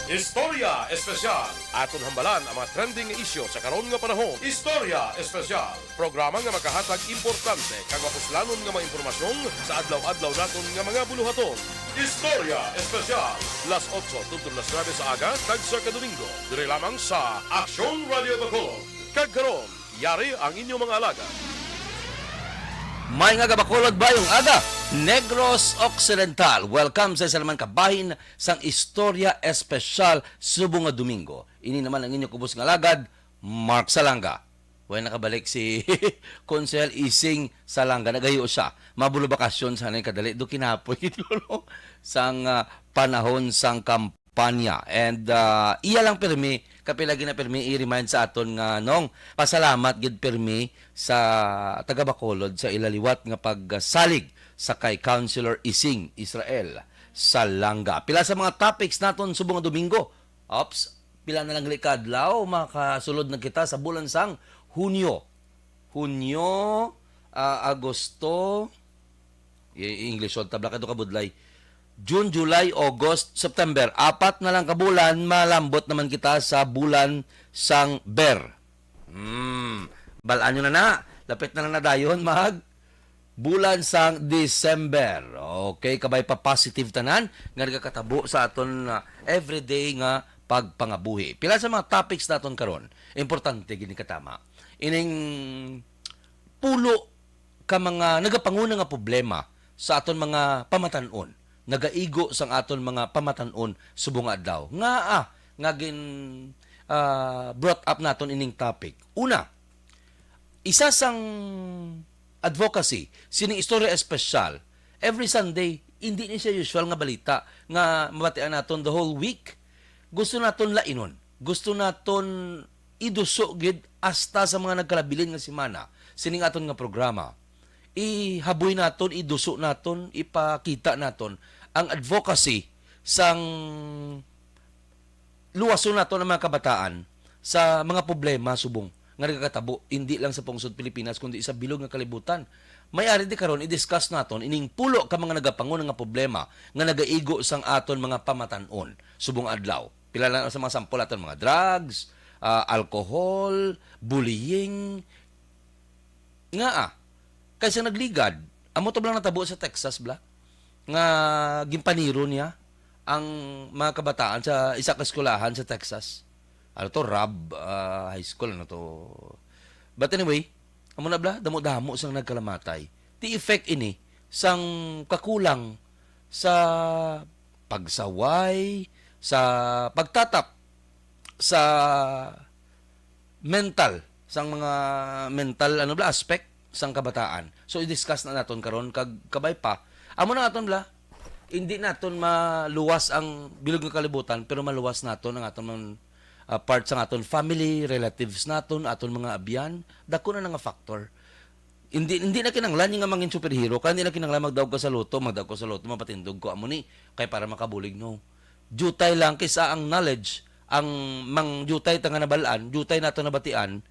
Istorya Espesyal. Aton hambalan ang mga trending issue sa karon nga panahon. Istorya Espesyal. Programa nga makahatag importante kag mapuslanon nga mga impormasyon sa adlaw-adlaw naton nga mga buluhaton. Istorya Espesyal. Las 8 tuntun las 9 sa aga kag sa Domingo. Dire lamang sa Aksyon Radio Bacolod. Kag karon, yari ang inyong mga alaga. May nga Bacolod bayong aga, Negros Occidental. Welcome sa isa naman kabahin sang Istorya Espesyal subong nga Domingo. Ini naman ang inyong kubos nga lagad, Mark Salanga. Way nakabalik si Konsel Ising Salanga. Nagayo siya. Mabulo bakasyon sa kadali. Do kinapoy sang panahon sang kampanya. And iya lang pirmi, kapilagi na pirmi i-remind sa aton nga nong pasalamat gid pirmi sa taga Bacolod sa ilaliwat nga pagsalig sa kay Councilor Ising Israel Salanga. Pila sa mga topics naton subong nga Domingo. Ops, pila na lang likadlaw makasulod na kita sa bulan sang Hunyo, Agosto, English on tabla kadto kabudlay. June, July, August, September. 4 na lang kabulan, malambot naman kita sa bulan sang Ber. Balaan nyo na. Lapit na dayon mag bulan sang December. Okay, kabay pa positive tanan. Nga nagkakatabo sa aton everyday nga pagpangabuhi. Pila sa mga topics naton karon, importante gini katama. Ining pulo ka mga nagapanguna nga problema sa aton mga pamatanon. Nagaigo sang aton mga pamatanon subong adlaw. Nga gin brought up naton ining topic. Una, isa sang advocacy, sining Istorya Espesyal, every Sunday, hindi ni siya usual nga balita nga mabatian naton the whole week. Gusto naton lainon. Gusto naton iduso gid hasta sa mga nagkalabilin nga semana sining aton nga programa. Ihaboy naton, iduso naton, ipakita naton ang advocacy sang luwason naton ang mga kabataan sa mga problema subong nga nagkakatabo hindi lang sa pungsod Pilipinas kundi sa bilog nga kalibutan. May ari di karon i-discuss naton ining pulo ka mga nagapangun nga problema nga nagaigo sang aton mga pamatanon subong adlaw. Pila lang sa mga sampol aton mga drugs, alcohol, bullying. Kaysa nagligad, amo to lang natabo sa Texas bla nga ginpaniro niya ang mga kabataan sa isa ka eskwelahan sa Texas. Ano to, Robb High School, ano to. But anyway, amo na bla, damo-damo sang nagkalamatay. Ti effect ini sang kakulang sa pagsaway, sa pagtatap, sa mental, sang mga mental aspect sang kabataan. So i-discuss na naton karon kag kabay pa. Amo na naton bla, hindi naton maluwas ang bilog nga kalibutan pero maluwas naton ang aton part sa aton family, relatives naton, aton mga abyan, dako na nga factor. Hindi na kinanglan nga mangin superhero, kaya hindi na kinanglan magdaog ka sa loto, mapatindog ko amo ni kay para makabulig no. Jutay lang kaysa ang knowledge, ang jutay tanga nabalaan, jutay nato nabatian,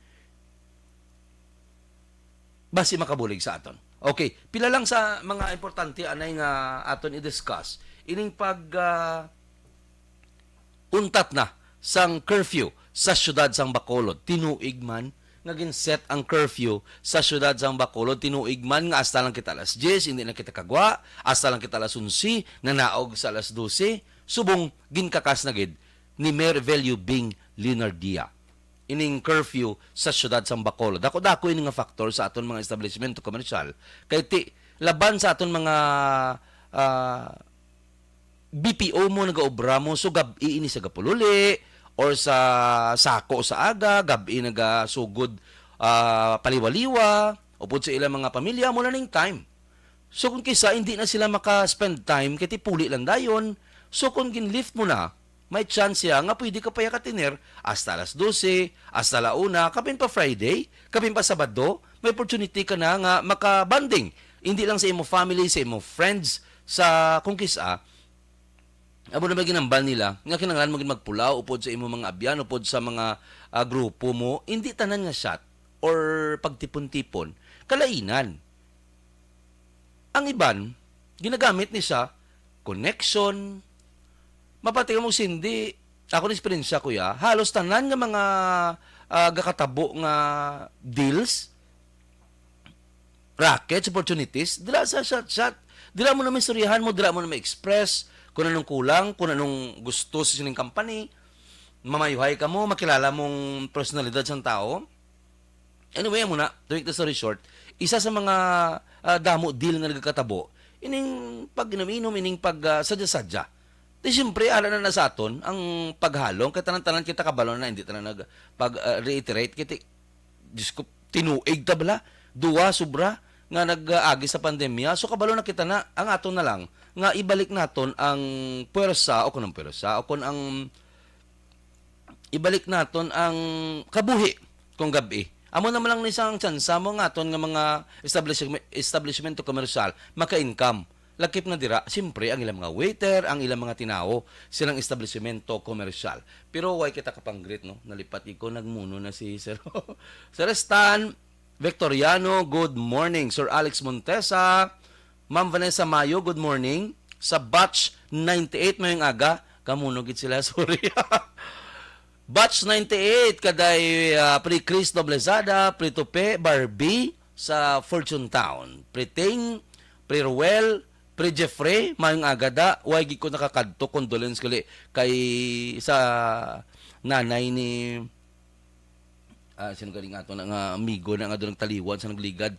basi makabulig sa aton. Okay, pila lang sa mga importante anay nga aton i-discuss. Ining untat na sang curfew sa syudad sang Bacolod. Tinuig man nga ginset ang curfew sa syudad sang Bacolod. Tinuig man nga hasta lang kita alas 10, hindi na kita kagwa. Hasta lang kita alas 11, nanaog sa alas 12. Subong ginkakas na gid ni Mayor Velio Bing Linardia. Ining curfew sa syudad sang Bacolod. Dako-dako ini nga factor sa aton mga establishmento komersyal kay laban sa aton mga BPO mo nagaobra mo so gabi ini sa gapululi or sa sako sa aga, gabi nagasugod paliwaliwa upod sa ilang mga pamilya mo na ning time. So kung kisa hindi na sila maka-spend time kay puli lang dayon, so kung gin-lift mo na may chance nga pwede ka pa yakatiner hasta alas 12, hasta la 1, kapin pa Friday, kapin pa Sabado, may opportunity ka na nga makabanding. Hindi lang sa imo family, sa imo friends, sa kungkisa. Amo na maginambal nila, nga kinanglan mo magpulaw upod sa imo mga abyan, upod sa mga grupo mo, hindi tanan nga shot or pagtipon-tipon, kalainan. Ang iban, ginagamit ni siya, connection, mapati mo sindi, ako ni experience kuya, halos tanan nga mga gakatabo nga deals, rackets, opportunities, dila sa shot. Dila mo na may istoryahan mo, dila mo na may express kung anong kulang, kung anong gusto sa sining company, mamayuhay ka mo, makilala mong personalidad sa tao. Anyway, muna, to make the story short, isa sa mga damo deal nga nagkatabo, ining pag inom-inom, ining pag sadya-sadya. Di siyempre, ala na sa aton, ang paghalong, kaya tanan-tanan kita kabalon na, hindi tanan nag-reiterate, kita, Diyos ko, tinuig ta bala, duwa, sobra, nga nag-agi sa pandemya. So, kabalo na kita na, ang aton na lang, nga ibalik naton ang puwersa, o kung ang puwersa, o kung ang ibalik naton ang kabuhi kung gabi. Amo naman lang ni isang tsansa mo nga aton nga mga establishment komersyal, maka-income. Lakip na dira, siyempre, ang ilang mga waiter, ang ilang mga tinao, silang establishmento komersyal. Pero why kita kapang-greet, no? Nalipat ko, nagmuno na si Sir. Sir Stan Victoriano, good morning. Sir Alex Montesa, Ma'am Vanessa Mayo, good morning. Sa batch 98 mayong aga, kamunogit sila, sorry. Batch 98, kaday Pri Chris Noblezada, Pri Tupe, Barbie, sa Fortune Town. Pri Ting, Pri Ruel, Pri Jeffrey, mayong agada, wagi ko nakakadto, condolence kali kay sa nanay ni sino galing ato nga amigo na nga doon nagtaliwan sa nagligad.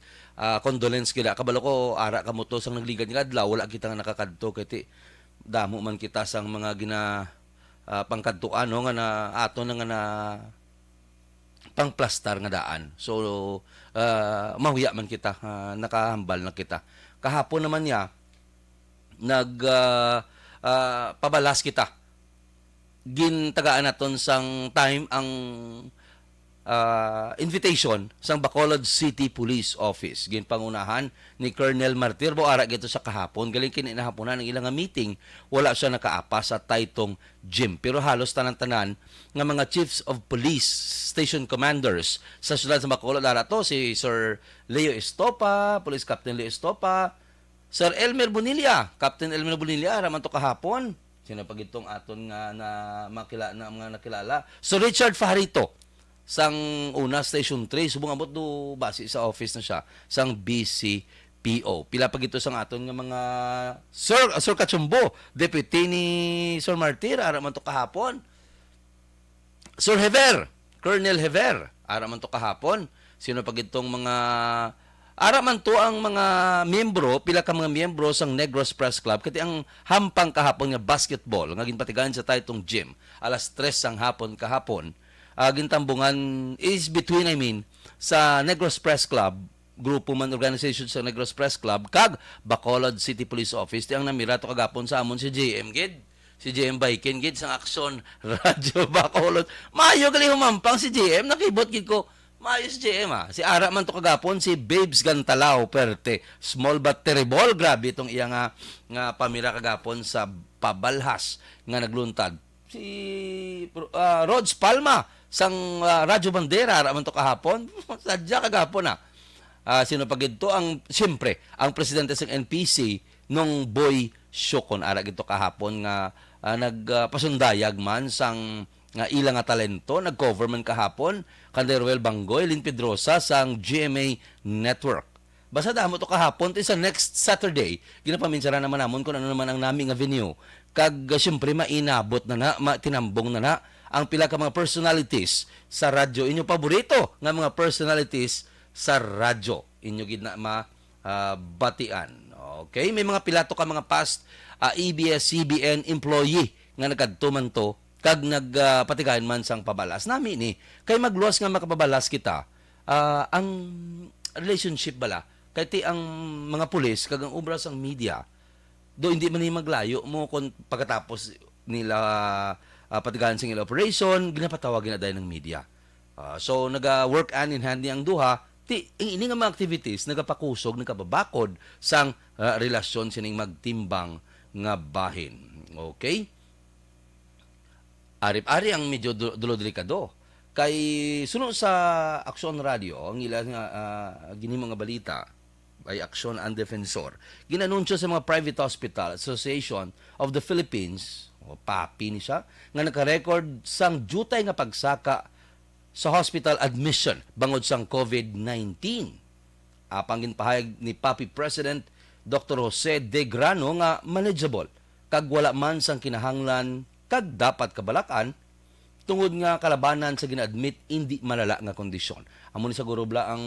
Condolence kila. Kabalo ko, ara ka mo to sang nagligad nga adlaw, wala kita nga nakakadto kay damo man kita sang mga pangkadtuan no, nga na ato na nga na pangplastar nga daan. So mahuya man kita, nakahambal na kita. Kahapon naman niya pabalas kita. Gintagaan naton sang time ang invitation sang Bacolod City Police Office. Ginpangunahan ni Colonel Martirbo ara gito sa kahapon. Galing kininahaponan ng ilang meeting, wala siya nakaapa sa Taytong Gym. Pero halos tanan-tanan nga mga chiefs of police, station commanders sa syudad sa Bacolod ara to si Sir Leo Estopa, Police Captain Leo Estopa, Sir Elmer Bonilla, Captain Elmer Bonilla ara man to kahapon. Sino pag itong aton nga na mga nakilala? Sir Richard Fajarito sang una Station 3, subong abot do base sa office na siya sang BCPO. Pila pag ito sang aton nga mga Sir Kachumbo, deputy ni Sir Martir, ara man to kahapon. Sir Hever, Colonel Hever, ara man to kahapon. Sino pag itong mga ara man to ang mga miyembro, pila ka mga miyembro sang Negros Press Club, kati ang hampang kahapon nga basketball, nga ginpatigaan sa Taytong Gym, alas 3 sang hapon kahapon. Gintambungan is between, sa Negros Press Club, grupo man organization sa Negros Press Club, kag Bacolod City Police Office, ang namira to kagapon sa amon si JM Gid, si JM Baiken Gid, sang Aksyon Radio Bacolod. Mayo gali humampang si JM, nakibot gid ko, mayo si JM Si ara man to kagapon, si Babes Gantalao Perte, small but terrible, grabe itong iya nga pamira kagapon sa pabalhas nga nagluntad. Si Rods Palma sang Radyo Bandera ara man to kahapon, sadya kagapon sino pagidto ang siyempre ang presidente sang NPC nung Boy Syokon ara gito kahapon nga nagpasundayag man sang nga ilang nga talento, nag-cover man kahapon kanday Ruel Bangoy, Lynn Pedrosa sang GMA Network. Basta damo to kahapon sa next Saturday, ginapaminsara naman namon kung ano naman ang naming nga venue. Kag siyempre mainabot na tinambong na ang pila ka mga personalities sa radyo, inyo paborito nga mga personalities sa radyo, inyo gid na batian. Okay, may mga pilato ka mga past ABS-CBN employee nga nagkadto man to kag nagpatigayan man sang pabalas nami ni kay magluwas nga makapabalas kita ang relationship bala kay ti ang mga pulis kag ang obra sang media do hindi man ni maglayo mo kung pagkatapos nila patigayan sing operation ginapatawag na dayon ng media. So naga-work hand in hand ni ang duha ti ini nga mga activities nagapakusog nagababakod sang relasyon sining magtimbang nga bahin. Okay? Arip-ari ang medyo dulo-delikado. Kay sunod sa Aksyon Radio, ang ilang ginimo nga balita, by Aksyon ang Defensor, ginanunsyo sa mga Private Hospital Association of the Philippines, o PAPI ni siya, nga naka-record sang jutay nga pagsaka sa hospital admission bangod sang COVID-19. Apang ginpahayag ni PAPI President Dr. Jose De Grano nga manageable kag wala man sang kinahanglan kag dapat kabalakan tungod nga kalabanan sa gina-admit hindi malala nga kondisyon. Amo ni siguro bla ang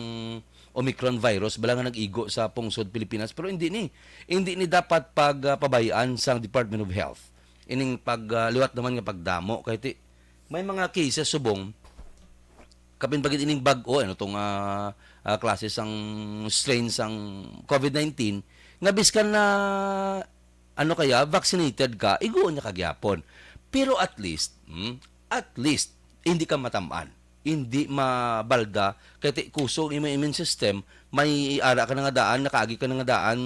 Omicron virus bala nga nag-igo sa pungsod Pilipinas pero hindi ni dapat pagpabayaan sang Department of Health. Ining pagliwat naman nga pagdamo kay ti may mga cases subong kapin bagid ining bag-o ano tong klase sang strain sang COVID-19 nga biskan na ano kaya vaccinated ka iguon niya kagyapon. Pero at least hindi ka matamaan, hindi mabalda kay kusog imong immune system, may ara ka nga daan, nakaagi ka nga daan,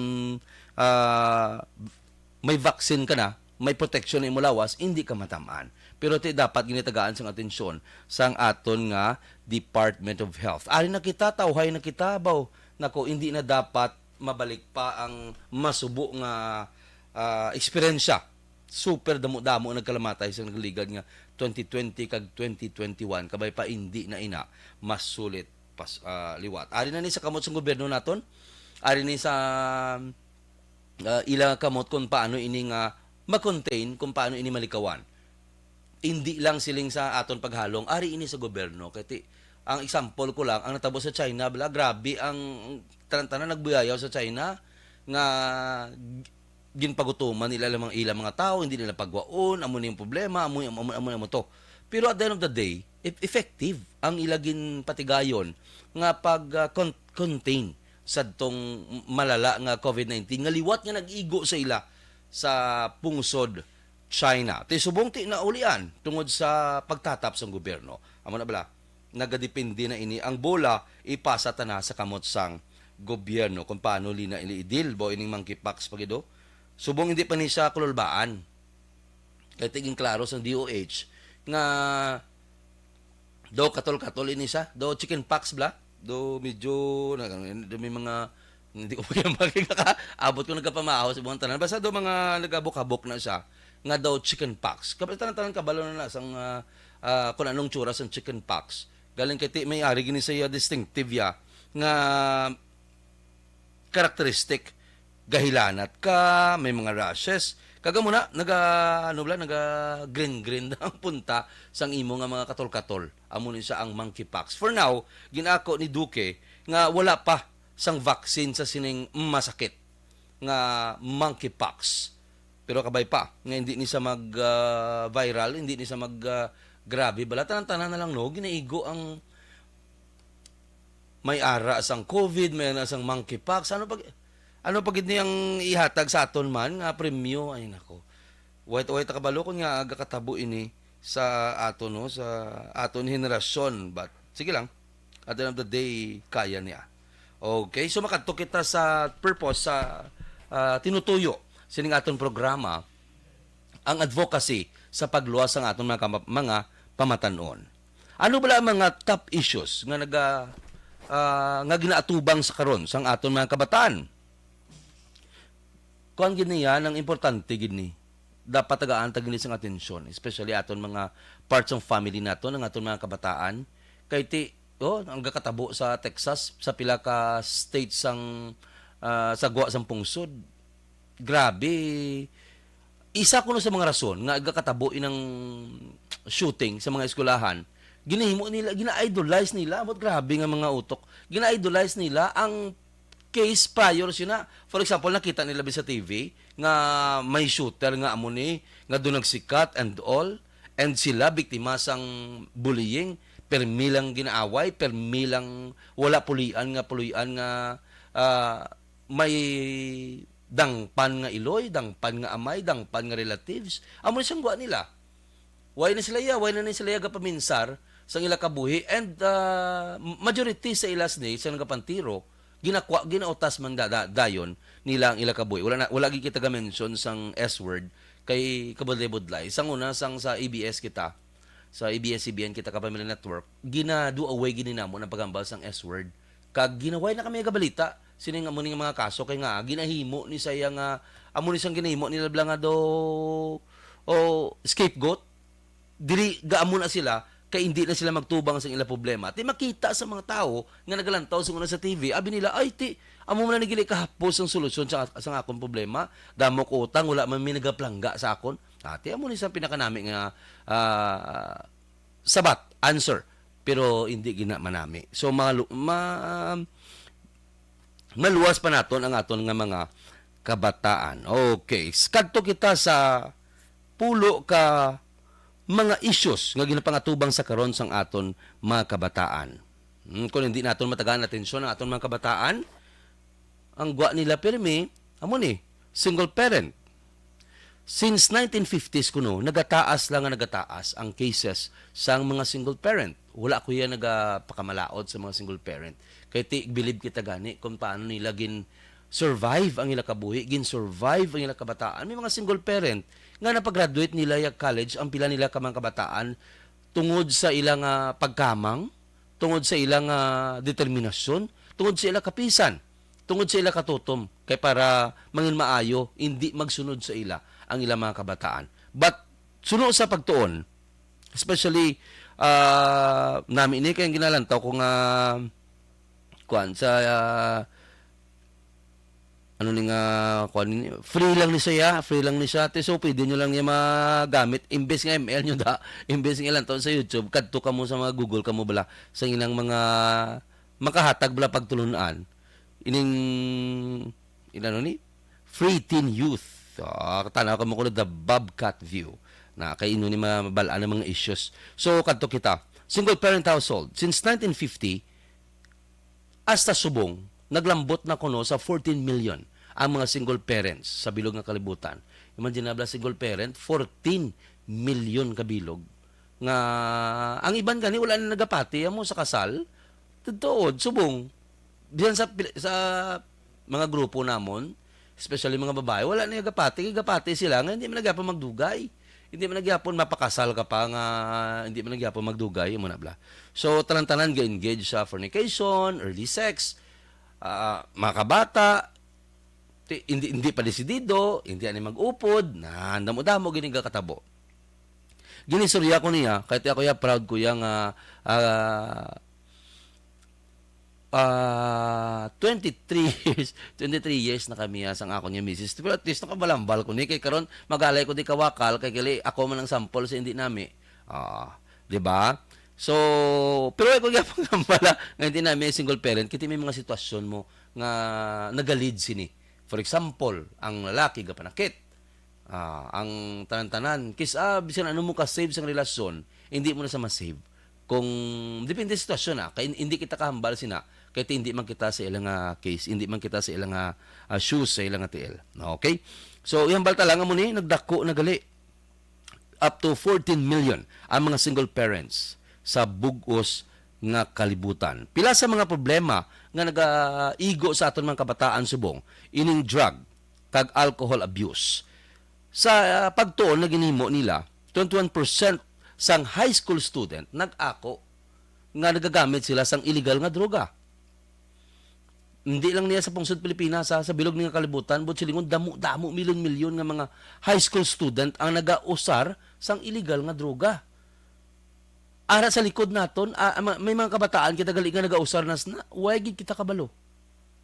may vaccine ka na, may protection imo lawas, hindi ka matamaan. Pero dapat ginitagaan sang atensyon sang aton nga Department of Health. Ari na kita, tawhay na kita baw. Nako, hindi na dapat mabalik pa ang masubo nga eksperyensya. Super damo-damo nagkalamatay sa nagligad nga 2020 kag 2021 kabay pa hindi na ina mas sulit liwat. Ari na ni sa kamot sa gobyerno naton. Ari ni sa ilang kamot kung paano ini nga ma-contain, kung paano ini malikawan. Hindi lang siling sa aton paghalong, ari ini sa gobyerno. Kaya ang example ko lang, ang natabo sa China, grabe ang tanan nagbuyayaw sa China nga ginpagutuman nila ilang mga tao, hindi nila pagwaon, amo na yung problema, amo mo to. Pero at the end of the day, effective ang ilagin patigayon nga pag-contain sa tong malala nga COVID-19 nga liwat nga nag-igo sa ila sa pungsod China. Subong na ulian tungod sa pagtatap sa gobyerno. Amo na bala, nagadepende na ini ang bola ipasa na sa kamot sang gobyerno kung paano lina iliidil bo ining monkeypox pagido. Subong hindi pa ni siya kululbaan. Kaya tiging klaro sa DOH nga do katol-katol ini siya, do chickenpox bla, do medyo do may mga hindi ko abot ko nagkapamahaw sa buong tanan. Basta do mga nagabok-habok na siya nga daw chickenpox. Kapag tanan kabalo na sang kung anong tsura sa chickenpox. Galing kay may ari gini sa distinctive ya nga karakteristik gahilanat ka, may mga rashes. Kaga muna naga green ang punta sang imo nga mga katol-katol. Amo ni sa ang monkeypox. For now, ginako ni Duque nga wala pa sang vaccine sa sining masakit nga monkeypox. Pero kabay pa nga hindi ni sa mag viral, hindi ni sa mag grabe bala tanan na lang no ginaigo ang may ara sang COVID, may ara sang monkeypox. Ano pag niyang ihatag sa aton man nga premyo ay nako. Wait kabalo ko nga aga katabo ini sa aton no sa aton henerasyon but sige lang at the end of the day kaya niya. Okay, so makadto kita sa purpose sa tinutuyo sining aton programa ang advocacy sa pagluwas ng aton mga pamatanon. Ano bala ang mga top issues nga nga ginaatubang sa karon sang aton mga kabataan? Kuan gini yan, ang importante gini. Dapat tagaan gini sang atensyon, especially aton mga parts ng family naton, ang aton mga kabataan. Kay ang gakatabo sa Texas, sa pila ka states sang sagwa sang pungsod. Grabe. Isa kuno sa mga rason nga gakatabo inang shooting sa mga eskwelahan. Ginahimo nila, gina-idolize nila, but grabe nga mga utok. Gina-idolize nila ang case prior sina. For example, nakita nila sa TV nga may shooter nga amo ni nga doon nagsikat and all, and sila biktima sang bullying, permilang ginaaway, permilang wala pulian nga may dangpan nga iloy, dangpan nga amay, dangpan nga relatives. Amo ni siyang nila. Why na sila gapaminsar sang ila kabuhi, and majority sa ilas ni sa nagapantiro ginautas man dayon nila ang ila kabuhi. Wala gi kita ga-mention sang S-word kay kabudlay-budlay. Sang una sang sa ABS kita, sa ABS-CBN kita Kapamilya Network, gina-do away gini namo ng pagambal sang S-word. Kag ginaway na kami gabalita sining amo ning mga kaso kay nga ginahimo ni saya nga amo ni siyang ginahimo nila bla nga do o scapegoat dili gaamo na sila kay hindi na sila magtubang sa ilang problema. Ti makita sa mga tao nga nagalantaw sa una sa TV, abi nila ay ti amo man nagili kahapos ang solusyon sa akong problema. Damo ko utang wala man mi nagaplangga sa akon. Ati amo ni sa pinakanami nga sabat answer pero hindi gina manami. So maluwas pa naton ang aton nga mga kabataan. Okay, kadto kita sa pulo ka mga issues nga ginapangatubang sa karon sang aton mga kabataan. Kung hindi naton matagaan atensyon ang aton mga kabataan, ang gwa nila pirmi, amo ni, single parent. Since 1950s kuno, nagataas ang cases sang mga single parent. Wala ko yan nagapakamalaod sa mga single parent. Kaya believe kita gani kung paano nila survive ang ila kabuhi, survive ang ila kabataan. May mga single parent nga napag-graduate nila yung college, ang pila nila kamang kabataan tungod sa ilang pagkamang, tungod sa ilang determinasyon, tungod sa ilang kapisan, tungod sa ilang katutom, kay para mangin maayo, hindi magsunod sa ila ang ilang mga kabataan. But sunod sa pagtuon, especially namin ini kayong ginalantaw kung sa free lang ni siya, so pwede nyo lang niya magamit, imbes nga ML nyo imbes nga lang taon sa YouTube, kadto ka mo sa mga Google ka mo bala, sa ilang mga makahatag bala pagtulunan, Free Teen Youth, katanaw ka mo ko the Bobcat View, na kay ino ni mabalaan ng mga issues. So, kadto kita, single parent household, since 1950, hasta subong, naglambot na kuno sa 14 million ang mga single parents sa bilog nga kalibutan. Imagine na single parent, 14 million kabilog. Nga, ang iban gani, wala na nagapati mo sa kasal. Totoo, subong. Diyan sa mga grupo namon, especially mga babae, wala na nagapati sila, nga hindi man nagyapon magdugay. Hindi man nagyapon mapakasal ka pa, nga hindi man nagyapon magdugay, mo na bla. So, tanan-tanan ga-engage sa fornication, early sex, mga kabata, hindi pa desidido, hindi ani mag-upod, na damo-damo gini katabo. Ginisurya ko niya, kahit ako ya proud ko yang 23 years na kami sang ako niya misis. Pero at least nakabalambal ko ni kay karon magalay ko di kawakal kay gali ako man ang sample sa hindi nami. Di ba? So, pero ako gyapon pala nga hindi namin single parent, kiti may mga sitwasyon mo nga nagalid sini. For example, ang lalaki gapanakit. Ang tanan-tanan kis bisan ano mo ka save sang relasyon, hindi mo na sa ma-save. Kung depende sa sitwasyon kay hindi kita kahambal sina, kay hindi man kita sa ilang case, hindi man kita sa ilang shoes sa ilang TL. Okay? So, yung balta lang mo ni nagdako nagali up to 14 million ang mga single parents sa bugos nga kalibutan. Pila sa mga problema nga nagaigo sa aton mga kabataan subong, ining drug kag alcohol abuse. Sa pagtuon na ginhimo nila, 21% sang high school student nag-ako nga nagagamit sila sang illegal nga droga. Hindi lang niya sa pungsod Pilipinas, sa bilog nga kalibutan, but silingon damo milyon-milyon nga mga high school student ang nagausar sang illegal nga droga. Ara sa likod naton, may mga kabataan kita gali nga nagausar na why gid kita kabalo.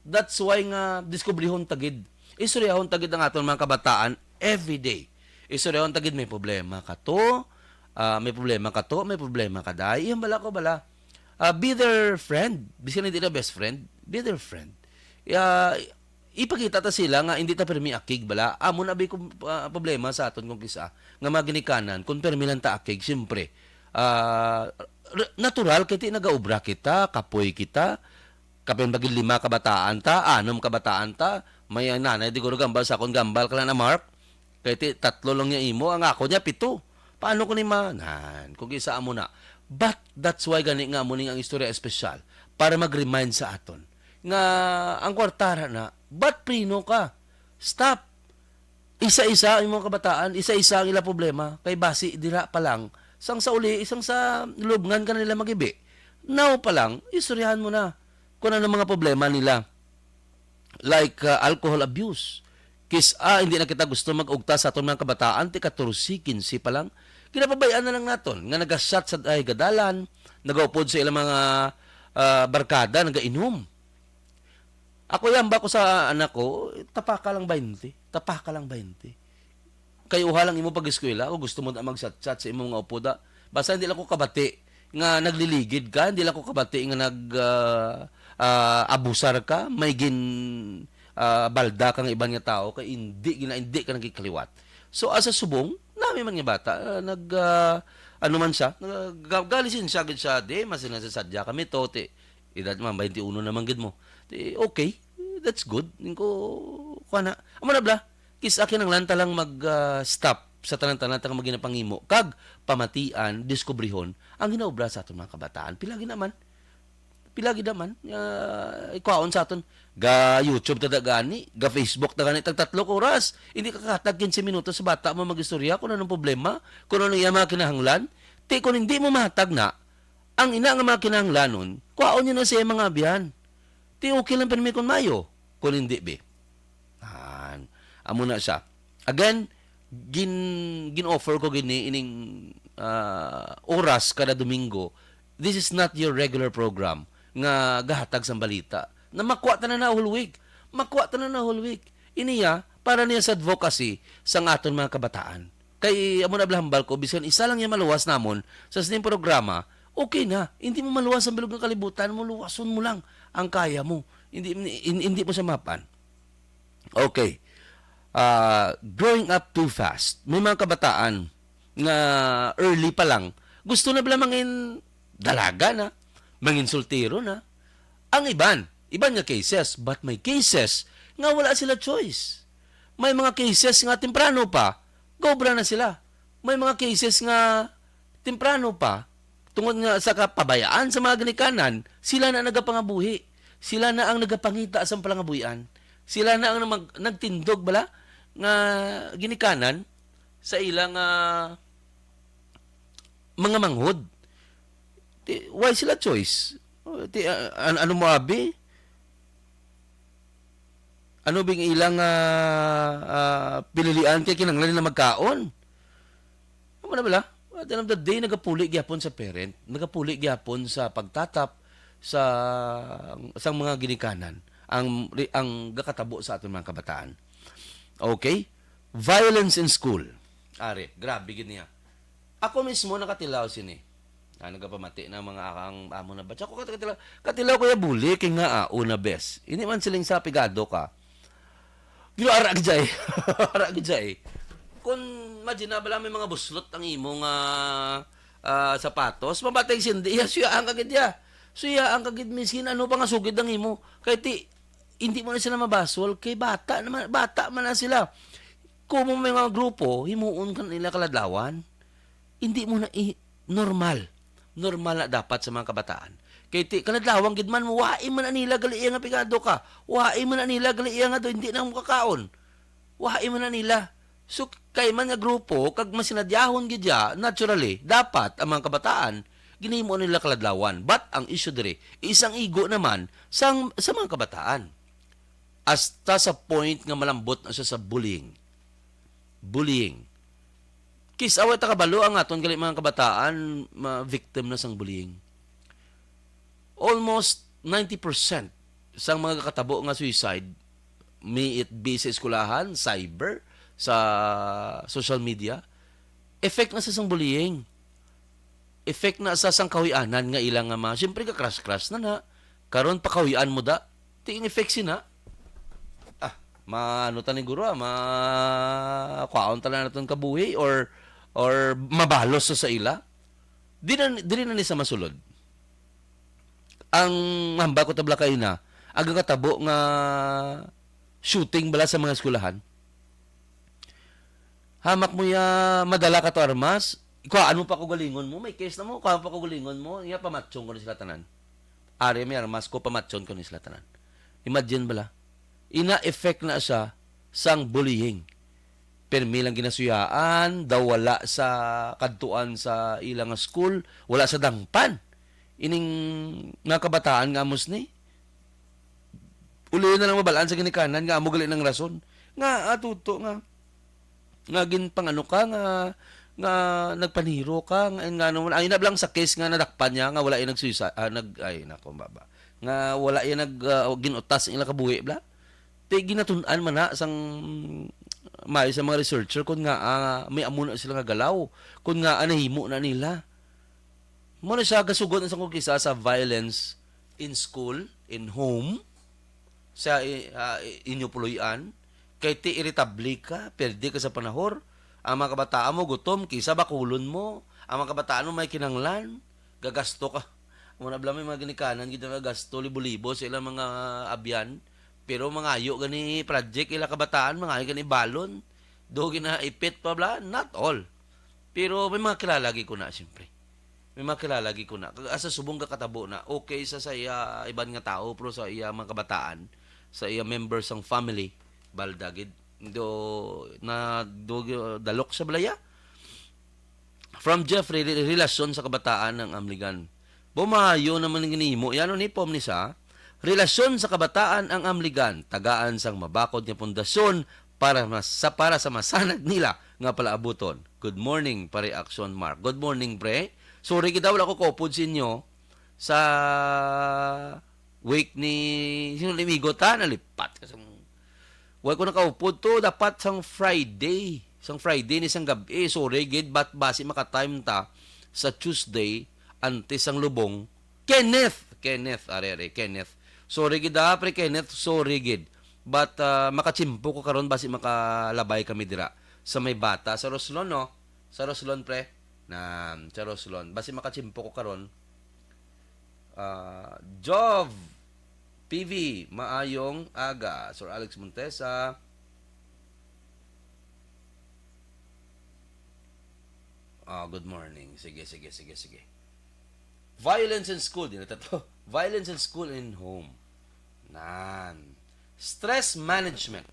That's why nga diskubrihon tagid. Istoryahon tagid ang aton mga kabataan every day. Istoryahon tagid may problema ka to, may problema ka day. Iyan bala ko bala. Be their friend. Bisan hindi na best friend, be their friend. Ipakita ta sila nga hindi ta permi akig bala. Amo na bay problema sa aton kung kisa nga maginikanan kung permi lang ta akig, siyempre. Natural kiti nagaubra kita, kapoy kita, kapin bagil 5 kabataan ta, 6 kabataan ta, may nanay di ko gambal sa akong gambal kala na Mark. Kiti 3 lang niya imo, ang ako niya 7. Paano ko ni manan? Kung isa mo na. But that's why gani nga mo ning ang istorya espesyal para mag-remind sa aton nga ang kwartara na, but prino ka? Stop. Isa-isa ang mga kabataan, isa-isa ang ila problema, kay basi dira pa lang, isang sa uli, isang sa lubngan ka nila magibi. Now pa lang, istoryahan mo na kung ano mga problema nila. like alcohol abuse. Hindi na kita gusto mag-ugta sa aton mga kabataan, ti 14, 15 pa lang. Ginapabayaan na lang naton nga nagashot sa gadalan, nagaupod sa ilang mga barkada, nagainom. Ako yan ba ko sa anak ko, tapaka lang 20. Tapaka lang 20. Kayo lang imo pag-eskwela, o gusto mo na mag-chat-chat sa imong mga upoda. Basta hindi lang ko kabati nga nagliligid ka, hindi lang ko kabati nga abusar ka, may balda kang ibang nga tao, kay hindi ka nagkikaliwat. So, asa subong, nami man nga bata, ano man siya, galisin siya, gid siya, di, mas sinasadya kami to, edad man, 21 naman gid mo. Okay, that's good. Ningko, kuha na. Amo na bla, akin ang lanta lang mag-stop sa tanan-tanan nga maginapangimo. Kag pamatian, diskubrihon, ang ginaobra sa aton mga kabataan. Pilagi naman, ikuhaon sa aton, ga YouTube tada gani, ga Facebook tada gani, tag 3 oras. Hindi ka kakatag 15 minutos sa bata mo mag-istorya kung anong problema, kung anong iya mga kinahanglan. Kung hindi mo matag na, ang ina nga mga kinahanglanon, kuhaon nyo na siya mga biyan. Okay lang pinami kung mayo. Kung hindi, be. Amo na siya. Again, gin-offer ko ining oras kada Domingo. This is not your regular program nga gahatag sa balita. Na makuha na whole week. Iniya, para niya sa advocacy sa aton mga kabataan. Kay amo na blahambal ko, bisan isa lang yung maluwas namon sa sining programa, okay na. Hindi mo maluwas ang bilog ng kalibutan mo, luwason mo lang ang kaya mo. Hindi mo sa mapan. Okay. Growing up too fast. May mga kabataan na early pa lang, gusto na bala mangin dalaga na, mangin soltero na. Ang iban nga cases, but may cases nga wala sila choice. May mga cases nga temprano pa, gobra na sila. May mga cases nga temprano pa, tungod nga sa kapabayaan sa mga ginikanan, sila na nagapangabuhi. Sila na ang nagapangita sa palangabuhian. Sila na ang nagtindog bala nga ginikanan sa ilang mga manghod. Why sila choice? Ano mo abi? Ano bing ilang pinilian kay kinanglan na magkaon? Ano na bala? At the end of the day, nagapuli gyapon sa parent, nagapuli gyapon sa pagtatap sa mga ginikanan ang gakatabo sa aton mga kabataan. Okay? Violence in school. Are, grabe gid niya. Ako mismo nakatilaw sini. Nagapamati na mga akang amo na batch. Ako katilaw ko ya bully kay nga una best. Ini man siling sa pigado ka. Gino ara gid ara gid kung imagine bala may mga buslot ang imong sapatos, mabatay sindi, suya ang kagid ya. Suya ang kagid miskin ano pa nga sugid ang imo. Kay hindi mo na sila mabasol kay bata man na sila. Kung may mga grupo, himuon ka nila kaladlawan, hindi mo na normal na dapat sa mga kabataan. Kay kaladlawang gid man mo, wae man na nila gali nga pigado ka. Wae man na nila gali nga do hindi na mo kakaon. Wae man na nila. So, kay man nga grupo, kag masinadyahon gidya, naturally, dapat ang mga kabataan, ginahimo nila kaladlawan. But, ang issue dire, isang igo naman sa mga kabataan. Hasta sa point nga malambot na siya sa bullying. Away takabalo ang aton gali mga kabataan, victim na sang bullying. Almost 90% sang mga katabo nga suicide, may it be sa eskulahan, cyber, sa social media, effect na sa sang bullying. Effect na sa sang kahuyanan nga ilang nga siyempre ka crush na karon pa kahuyan mo da, ting effect sina. Maano ta ni guro, kwaon ta na naton kabuhi or mabalos sa ila. Dili na ni sa masulod. Ang hamba ko tabla kay na, aga katabo nga shooting bala sa mga eskwelahan. Hamak mo ya madala ka to armas, ano pa ko galingon mo, may case na mo, pa ko galingon mo, iya pamatchon ko ni sila tanan. Ari may armas ko pamatchon ko ni sila tanan. Imagine bala, ina-effect na siya sang bullying. Permi lang ginasuyaan, daw wala sa kadtuan sa ilang school, wala sa dangpan. Ining nga kabataan nga amos ni, uli na lang mabalaan sa ginikanan nga amo gali ng rason nga atuto nga gin pangano ka nga nagpaniro ka nga naman ay na lang sa case nga nadakpan niya nga wala yung nagsuicide ay nako baba nga wala yung ginutas ila kabuhi bla te ginatun-an man na sang may sa mga researcher kun nga may amuna sila nga galaw kun nga anahimo na nila mo na siya gasugot sa kung kisa sa violence in school in home sa inyo puluyan kay ti irritable ka perde ka sa panahor. Ang mga kabataan mo gutom kisa bakulon mo. Ang mga kabataan mo may kinanglan, gagasto ka. Muna bala may mga ginikanan gid nga gasto libo-libo sa ilang mga abyan. Pero mga ayo gani project ila kabataan, mga ayo gani balon. Do gina ipit pa bla, not all. Pero may mga kilalagi ko na siyempre. May mga kilalagi ko na. Asa subong ka katabo na okay sa iya iban nga tao pero sa iya mga kabataan, sa iya members ng family baldagid do dalok sa balaya. From Jeffrey, relasyon sa kabataan ng Amligan. Bumayo naman ng ginimo. Yan ni pom ni sa relasyon sa kabataan ang Amligan. Tagaan sang mabakod nga pundasyon para sa masanag nila nga palaabuton. Good morning, pa-reaction Mark. Good morning, pre. Sorry kita wala ko kopod sa inyo sa wake ni sino limigo ta nalipat kasi wala ko nakaupod to, dapat sang Friday. Sang Friday ni sang gabi. Sorry, gid, but basi maka-time ta sa Tuesday, antes sang lubong. Kenneth. Sorry, gid, pre, Kenneth. Sorry, gid. But makachimpo ko karon basi makalabay kami dira sa may bata. Sa Roslon, no? Sa Roslon, pre. Sa Roslon. Basi makachimpo ko karon. Jov. PV, maayong aga. Sir Alex Montesa. Good morning. Sige. Violence in school. Violence in school and home. Stress management.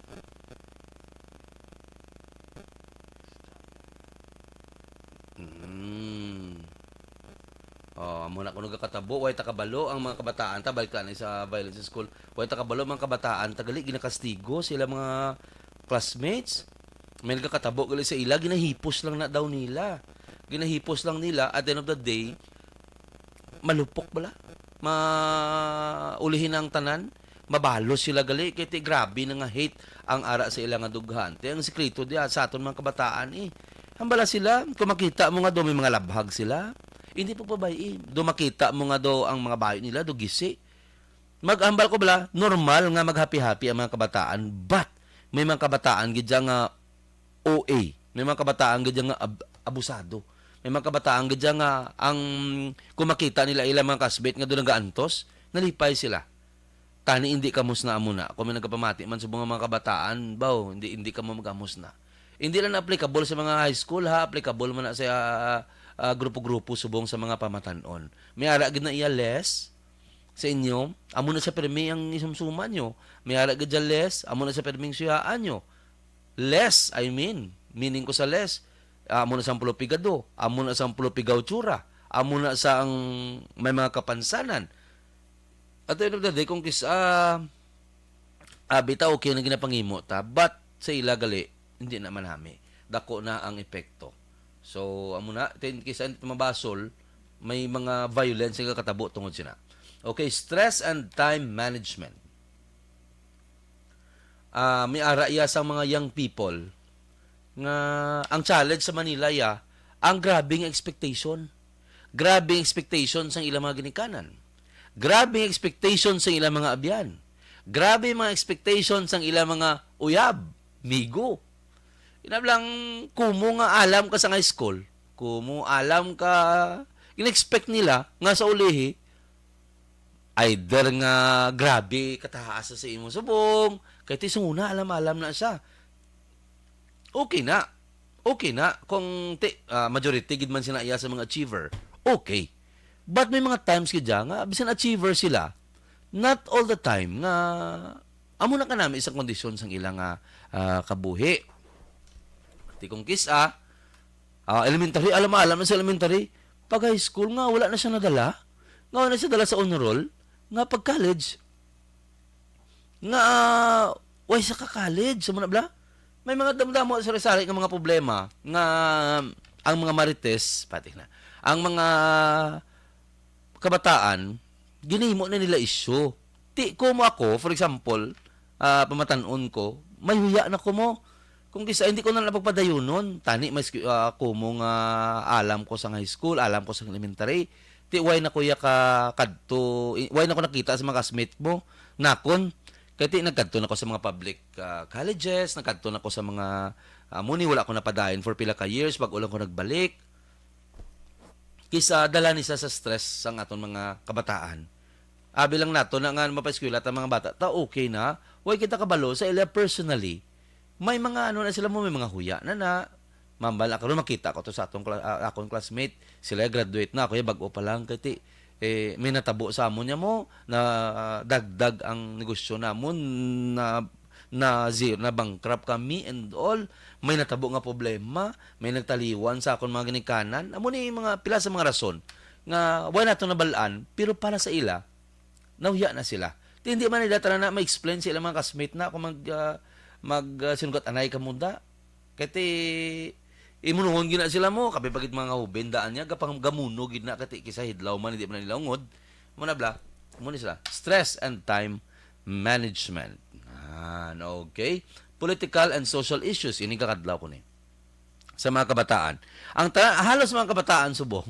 Muna ko nagkatabo, way takabalo ang mga kabataan, balik ka na sa violence in school, way takabalo mga kabataan, tagali, ginakastigo sila mga classmates, may nagkatabo gali sa ila, ginahipos lang na daw nila. Ginahipos lang nila, at the end of the day, malupok bala, maulihin ang tanan, mabalos sila gali, kaya grabe na nga hate ang ara sa ilang dughan. Ang sikreto diya sa aton mga kabataan, hambala sila, kung makita mo nga do, may mga labhag sila, hindi po pabay. Do makita mo nga do ang mga bayo nila, do gisi. Maghambal ko bala, normal nga mag-happy-happy ang mga kabataan, but may mga kabataan gidya nga OA. May mga kabataan gidya nga abusado. May mga kabataan gidya nga ang kung makita nila ilang mga kasbet nga do nagaantos, nalipay sila. Tani hindi kamos na amuna. Kung may nagpamati man sa mga kabataan, baw, hindi ka mo magamos na. Hindi lang applicable sa mga high school, ha, applicable man na sa grupo-grupo subong sa mga pamatanon. May ara gid na iya less sa inyo, amo na sa permi ang isumsuman nyo. May ara gid less, amo na sa perming suyaan nyo. Less, meaning ko sa less, amo na sa pigado, amo na sa pigaw tsura, amo na sa ang may mga kapansanan. At the end of the day, kung bitaw okay na ginapangimo ta, but sa ila gali, hindi na manami. Dako na ang epekto. So, amo na, kisa mabasol, may mga violence nga katabo tungod sina. Okay, stress and time management. May ara iya sa mga young people nga ang challenge sa Manila ang grabing expectation. Grabing expectation sa ilang mga ginikanan. Grabing expectation sa ilang mga abyan. Grabe mga expectation sa ilang mga uyab, migo. Inablang kumo nga alam ka sa high school, kumo alam ka, in-expect nila nga sa ulihi, either nga grabe kataasa sa imo subong, kaya tisuna alam na siya. Okay na. Kung majority gid man sila iya sa mga achiever, okay. But may mga times kidya nga, bisan achiever sila, not all the time nga, amo na ka namin isang kondisyon sang ilang kabuhi. Kung elementary, alam na sa elementary, pag high school nga, wala na siya nadala, nga wala na siya dala sa honor roll, nga pag college, nga way sa ka-college sa muna bla. May mga damdamo sa sari nga mga problema nga ang mga marites pati na. Ang mga kabataan ginihimo na nila isyu. Ti ko mo ako, for example, pamatanon ko, may huya na ko mo. Kung kisa hindi ko na napagpadayunon, tani mas ako mo nga alam ko sa high school, alam ko sa elementary. Ti way na kuya ka kadto, way na ko nakita sa mga classmate mo. Nakon kaya ti nagkadto na ko sa mga public colleges, nagkadto na ko sa mga muni wala ko napadayon for pila ka years pag ulang ko nagbalik. Kisa dala ni sa stress sang aton mga kabataan. Abi lang nato na nga mapa-eskwela ta mga bata, ta okay na. Way kita kabalo sa ila personally. May mga ano na sila mo, may mga huya na mambala karon makita ko to sa atong akong classmate, sila graduate na ako bago pa lang kay may natabo sa amon niya mo na dagdag ang negosyo namon na zero na bankrupt kami and all, may natabo nga problema, may nagtaliwan sa akong mga ginikanan. Amo ni mga pila sa mga rason nga wala nato nabalaan pero para sa ila nahuya na sila. Hindi man nila tara na ma-explain sila mga classmate na kung sinugat anay ka munda. Kati imunuhon gina sila mo kape pagit mga huben daan niya gapang gamuno gid na kati kisa hidlaw man hindi man nila ungod. Muna bla. Muna sila stress and time management. Okay. Political and social issues ini kakadlaw ko ni sa mga kabataan. Ang halos mga kabataan subong,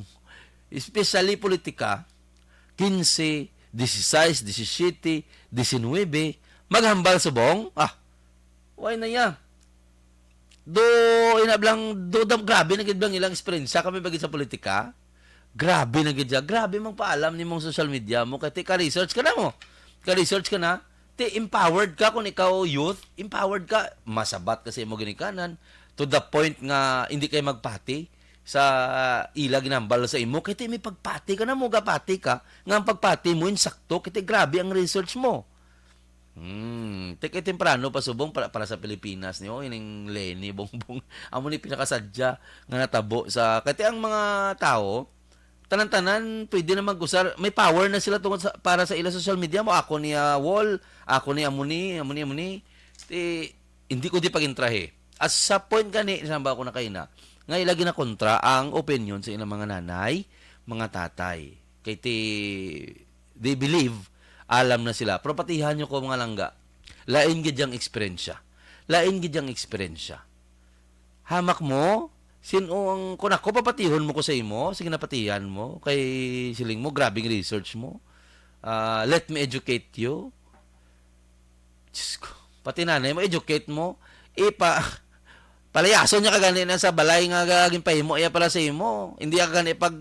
especially politika, 15, 16, 17, 19, maghambal subong. Why na ya? Inablang grabe na gid bang ilang experience kami bagid sa politika. Grabe na gid. Grabe mang paalam ni mong social media mo kay ka research ka na mo. Ka research ka na. Empowered ka kung ikaw youth, empowered ka, masabat kasi mo ginikanan to the point nga hindi kay magpati sa ila ginambal sa imo kay may pagpati ka na mo gapati ka nga ang pagpati mo insakto kay grabe ang research mo. Temprano pa subong para sa Pilipinas niyo ining Lenny Bongbong amo ni pinakasadya nga natabo sa kay ang mga tao tanan-tanan pwede na mag-usar, may power na sila tungod para sa ila social media mo. Ako ni Wall, ako ni amuni. Hindi ko di pagintrahe. As sa point gani samba ako na kaina nga ilagi na kontra ang opinion sa ilang mga nanay, mga tatay. Kay they believe alam na sila. Pero patihan nyo ko mga langga. Lain gid yang eksperyensya. Hamak mo sino ang kung ako papatihon mo ko sa imo, sige napatihan mo kay siling mo grabing research mo. Let me educate you. Diyos ko, pati nanay mo educate mo. Palayason niya kagani na sa balay nga gaging pahimo iya pala sa imo. Hindi ka gani pag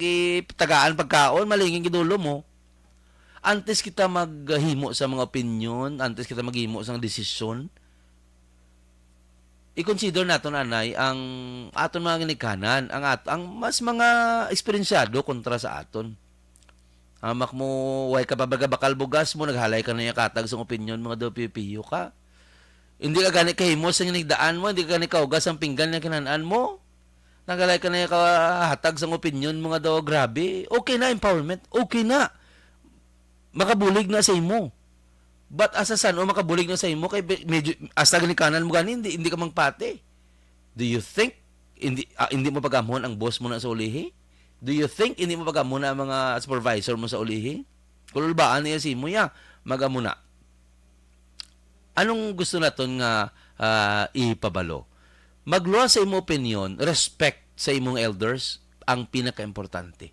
tagaan pagkaon malinging gidulo mo. Antes kita maghimo sa mga opinion, antes kita maghimo sa desisyon, i-consider nato nanay ang aton mga ginikanan, ang mas mga eksperyensyado kontra sa aton. Hamak mo way ka bakal bugas mo naghalay ka na katag sa opinion mga do pipiyo ka. Hindi ka gani kahimo sa ginigdaan mo, hindi ka gani kaugas ang pinggan nga kinanaan mo. Naghalay ka na kahatag sa opinion mga do grabe. Okay na empowerment, okay na. Makabulig na sa imo. But asasan o makabulig na sa imo kay medyo hasta ginikanan mo gani hindi ka mangpate. Do you think hindi mo pagamon ang boss mo na sa ulihi? Do you think hindi mo pagamon ang mga supervisor mo sa ulihi? Kululbaan niya si mo ya magamuna. Anong gusto naton nga ipabalo? Magluwa sa imo opinion, respect sa imong elders ang pinaka-importante.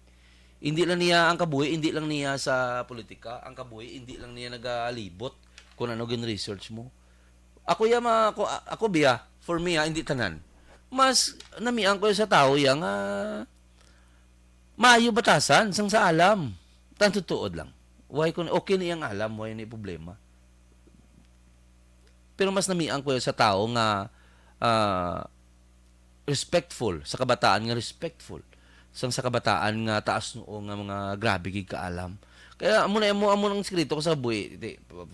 Hindi lang niya ang kabuhi, hindi lang niya sa politika, ang kabuhi hindi lang niya nagalibot kung ano gin research mo. Ako biya, for me hindi tanan. Mas namiang ko sa tao yang maayo batasan sang sa alam. Tanto tuod lang. Why kun okay na yang alam, why ni problema. Pero mas namiang ko sa tao nga respectful sa kabataan nga respectful. Sa kabataan nga taas noo nga mga grabe gid kaalam. Kaya amo nang skrito ko sa buhi.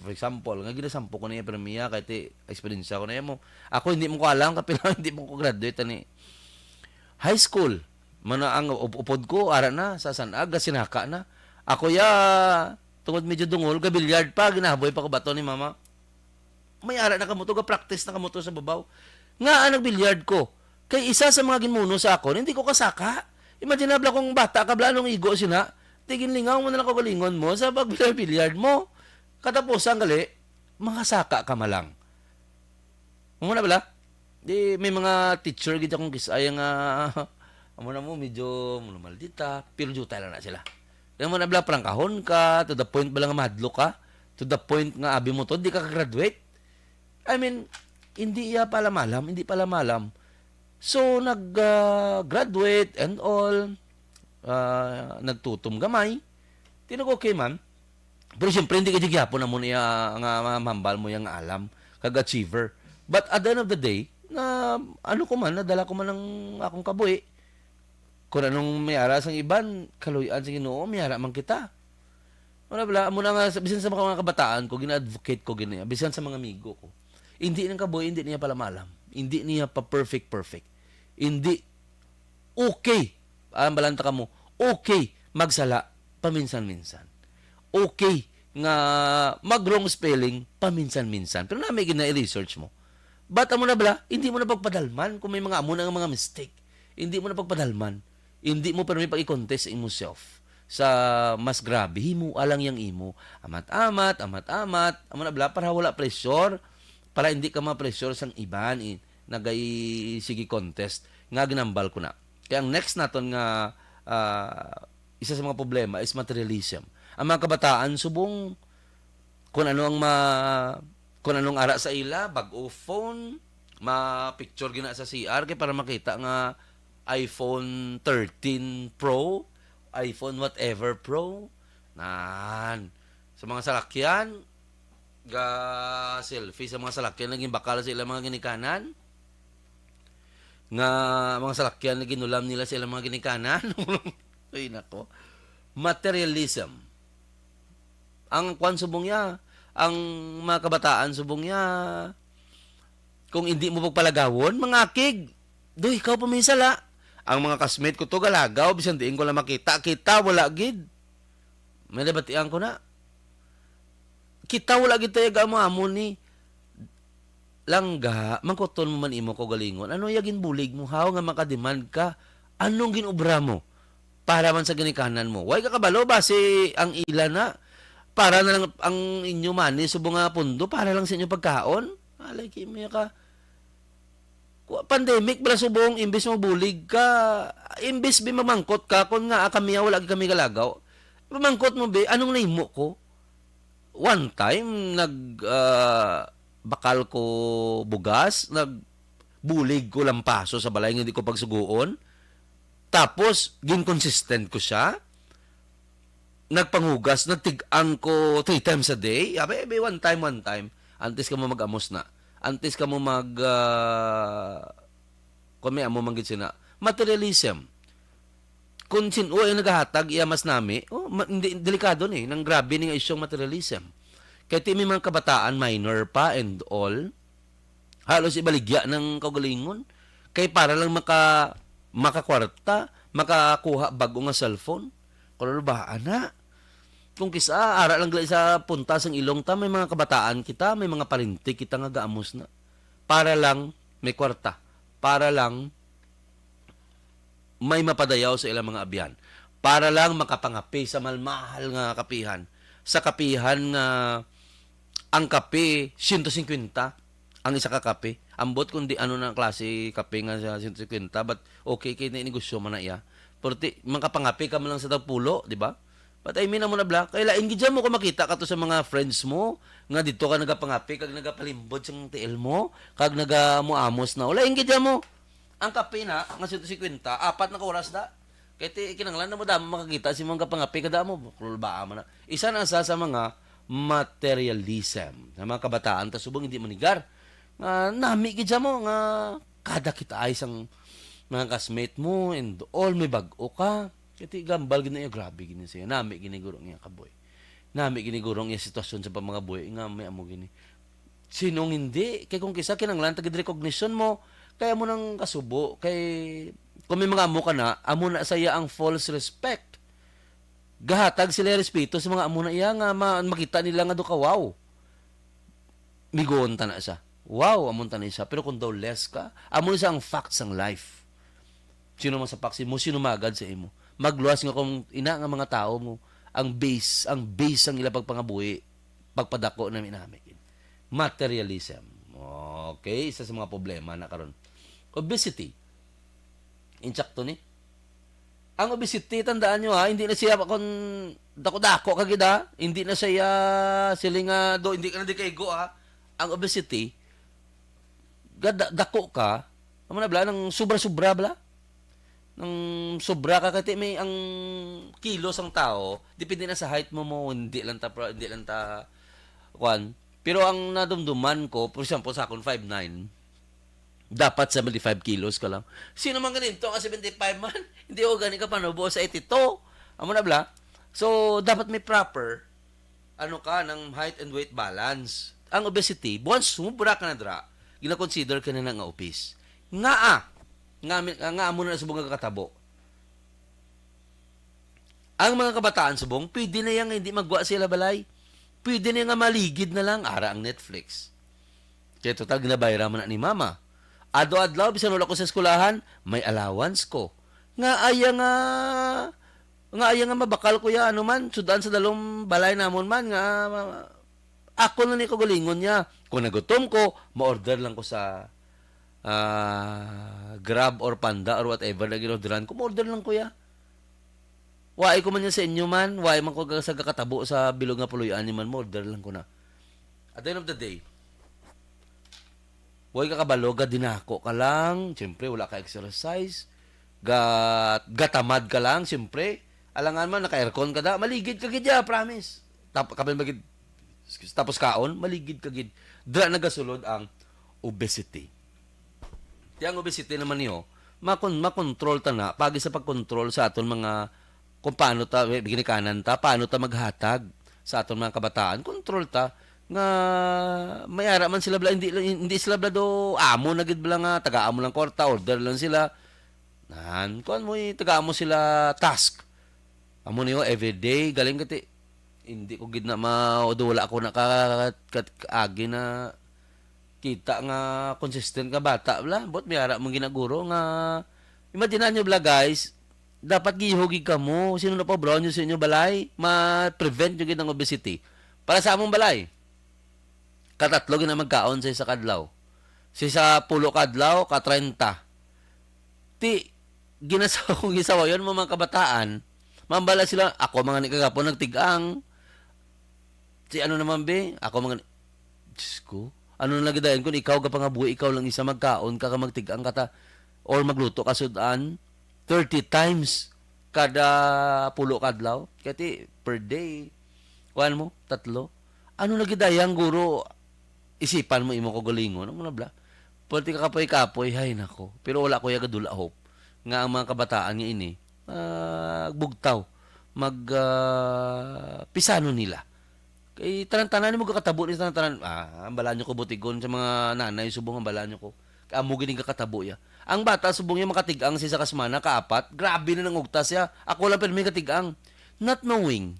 For example, nga ginasampo ko niya premia kay experience ko na mo. Ako hindi mo ko alam kapila hindi mo ko graduate ani high school. Mana ang upod ko ara na sa Sanaga sinaka na. Ako tungod medyo dungol ga billiard pa ginaboy pa ko bato ni mama. may ara na kamuto, ga-practice na kamuto sa babaw. Nga nagbilyard ko. Kay isa sa mga ginmuno sa akon, hindi ko kasaka. Imaginable kung bata ka, blanong igo sina, tigin lingaw mo na lang kagalingon mo sa pagbilyard mo. Katapusan gali, makasaka ka malang. Muna bala? Di, may mga teacher gid akong kisaya nga amo na mo medyo maldita, pero jutay lang na sila. Di mo na bala prangkahon ka, to the point bala nga madlo ka, to the point nga abi mo to, di ka graduate. I mean, hindi pala malam. So, nag-graduate and all, nagtutom gamay, tinag okay man. Pero siyempre, hindi ka gyapon na mo niya nga mambal mo yung alam, kag-achiever. But at the end of the day, nadala ko man ng akong kabuhi. Kung anong mayara sa iban, kaluyan sa Ginoo, mayara man kita. Muna nga, bisan sa mga kabataan ko, gina-advocate ko, bisan sa mga amigo ko. Hindi ng kabuhi, hindi niya pala malam. Hindi niya pa perfect. Hindi okay. Balanta ka mo, okay magsala paminsan-minsan. Okay nga mag-wrong spelling paminsan-minsan. Pero may gina-research mo. Bata mo na bala, hindi mo na pagpadalman kung may mga amo na mga mistake. Hindi mo na pagpadalman. Hindi mo pero may pag-i-contest sa imo self. Sa mas grabe, himo alang yang imo. Amat-amat. Amo na bala, para wala pressure. Para hindi ka ma-pressure sang iban. Nagay sige contest. Nga ginambal ko na. Kaya ang next naton nga isa sa mga problema is materialism. Ang mga kabataan, subong kung anong ara sa ila, bag-o phone, ma-picture gina sa CR kay para makita nga iPhone 13 Pro, iPhone whatever Pro, nan. Sa mga salakyan, selfie sa mga salakyan, naging bakal sa ilang mga ginikanan, nga mga salakyan na ginulam nila sa ilang mga ginikanan. Ay nako. Materialism. Ang kwan subong ya, ang mga kabataan subong ya, kung hindi mo pagpalagawon, mga kig, doy, ikaw pamisala. Ang mga kasmate ko to galagaw, bisan diin ko lang makita, kita, wala gid. May nabatian ko na. Kita, wala gid tayo gamamon ni. Langga, mangkoton mo man imo ko galingon. Ano yagin bulig mo? How nga makademand ka? Anong ginubra mo? Para man sa ginikanan mo. Way ka kabalo ba si ang ila na? Para na lang ang inyo mani subong nga pundo para lang sa inyo pagkaon. Alay kimya ka. Pandemic bala subong imbis mo bulig ka, imbis bi mamangkot ka kun nga kami wala kami galagaw. Mamangkot mo be anong nahimo ko? One time bakal ko bugas, nagbulig ko lampaso sa balay hindi ko pagsuguon. Tapos consistent ko siya. Nagpangugas, nagtig-an ko 3 times a day. Abe, one time. Antes ka mo mag-amos na. Antes ka mo kung may amo manggit sina. Materialism. Kung sino ay naghahatag, mas nami, hindi, delikado ni. Nang grabe ni nga isyong materialism. Kaya may mga kabataan, minor pa and all, halos ibaligya ng kagalingon. Kaya para lang makakwarta, makakuha bago nga cellphone. Kung ba, ana? Kung kisa, ara lang sa punta sang ilong ta, may mga kabataan kita, may mga parinti kita nga gaamos na. Para lang may kwarta. Para lang may mapadayaw sa ilang mga abyan. Para lang makapangapi sa malmahal nga kapihan. Sa kapihan nga ang kape, 150 ang isa ka kape. Ambot kundi ano na klase kape nga sa 150, but okay kay na negosyo man na iya. Porti makapangapi ka man lang sa tagpulo, di ba? But I mean mo na black, kay lain gid mo ko makita ka to sa mga friends mo nga dito ka nagapangapi kag nagapalimbod sang tiil mo, kag nagamuamos na. Wala ingid mo. Ang kape na nga 150, apat na ka oras da. Kay kinanglan na mo damo makakita si mga kapangapi kada mo, kulbaa man na. Isa na sa mga materialism. Sa mga kabataan ta subong hindi manigar. Nami gid mo nga kada kita ay sang mga kasmate mo and all may bag-o ka. Kati gambal gina yung grabe gini siya. Nami ginigurong niya kaboy. Nami ginigurong niya sitwasyon sa mga buhay. Nga may amo gini. Sinong hindi? Kaya kung kisa kinanglan tagid recognition mo, kaya mo nang kasubo. Kay kung may mga amo ka na, amo na saya ang false respect. Gahatag sila respeto sa mga amo na iya nga makita nila nga do ka wow. migoon ta na siya. Wow, amon ta na siya. Pero kung daw less ka, amon siya ang facts ng life. Sino man sa paksi mo, sino magad sa imo. Magluwas nga kung ina nga mga tao mo, ang base ang ila pagpangabuhi, pagpadako namin namin. Materialism. Okay, isa sa mga problema na karon. Obesity. Insakto ni. Ang obesity, tandaan nyo hindi na siya kung dako-dako kagida, hindi na siya silingado, hindi ka na di kaigo Ang obesity, dako ka, naman na bla, ng sobra-sobra bla. Nang sobra ka kasi may ang kilos ang tao, depende na sa height mo hindi lang ta kwan. Pero ang nadumduman ko, for example, sa akong 5'9", dapat 75 kilos ka lang. Sino man ganito ka 75 man? Hindi o gani ka panubo sa 82. Amo na bla. So, dapat may proper ng height and weight balance. Ang obesity, once sumubra ka na dra, gina-consider ka na nga obese. Nga mo na subong nga katabo. Ang mga kabataan subong, pwede na yan hindi magwa sila balay. Pwede na nga maligid na lang ara ang Netflix. Kaya total ginabayra man na ni mama. Ado-adlaw bisan wala ko sa eskwelahan, may allowance ko. Nga aya nga mabakal ko ya man sudan sa dalom balay namon man nga ako na ni ko galingon niya. Kung nagutom ko, ma-order lang ko sa Grab or Panda or whatever na ginorderan ko, ma-order lang ko ya. Waay ko man yan sa inyo man, waay man ko sa kakatabo sa bilog nga puluyan ni man, ma-order lang ko na. At the end of the day, huwag ka kabalo, dinako ka lang, siyempre wala ka exercise, gatamad ka lang, siyempre, alangan man, naka-aircon ka da, maligid ka gid ya, promise. Tapos kaon, maligid ka gid. Dra nagasulod ang obesity. Ang obesity naman niyo, makontrol ta na, pagi sa pagkontrol sa aton mga, kung paano ta, ginikanan ta, paano ta maghatag sa aton mga kabataan, kontrol ta, nga mayara man sila bala, hindi sila bala do amo na gid bala nga taga-amo lang kwarta, order lang sila kuan mo taga-amo sila task amo niyo everyday galing kati hindi ko gid na wala ako na agi na kita nga consistent ka bata bala bot mayara mong ginaguro nga imagine nyo bala guys dapat gihugig ka mo sino na pa brown nyo sa inyo balay ma-prevent nyo gid ng obesity para sa among balay. Katatlo gina magkaon sa isa kadlaw. Sa isa pulo kadlaw, ka 30. Ti, ginasawa kong gisawa yun mga kabataan. Mambala sila, ako mga ni kagapon nagtigang. Si ano naman be? Ako mga Diyos ko. Ano na nagidayan kung ikaw ka pangabuhi, ikaw lang isa magkaon, ka magtigang kata, or magluto ka sudan, 30 times kada pulo kadlaw. Kati, per day. Kuhan mo, 3. Ano nagidayang guro? Isipan mo imo ko galingon ano na bla pwede ka kapoy hay nako pero wala ko yagadula hope nga ang mga kabataan nga ini bugtaw pisano nila kay tanan-tanan mo kakatabo ni tanan ang balanyo ko butigon sa mga nanay subong ang balanyo ko amo gining kakatabo ya ang bata subong ya makatigang sa kasmana kaapat grabe na nang ugtas ya ako lang pero may katigang not knowing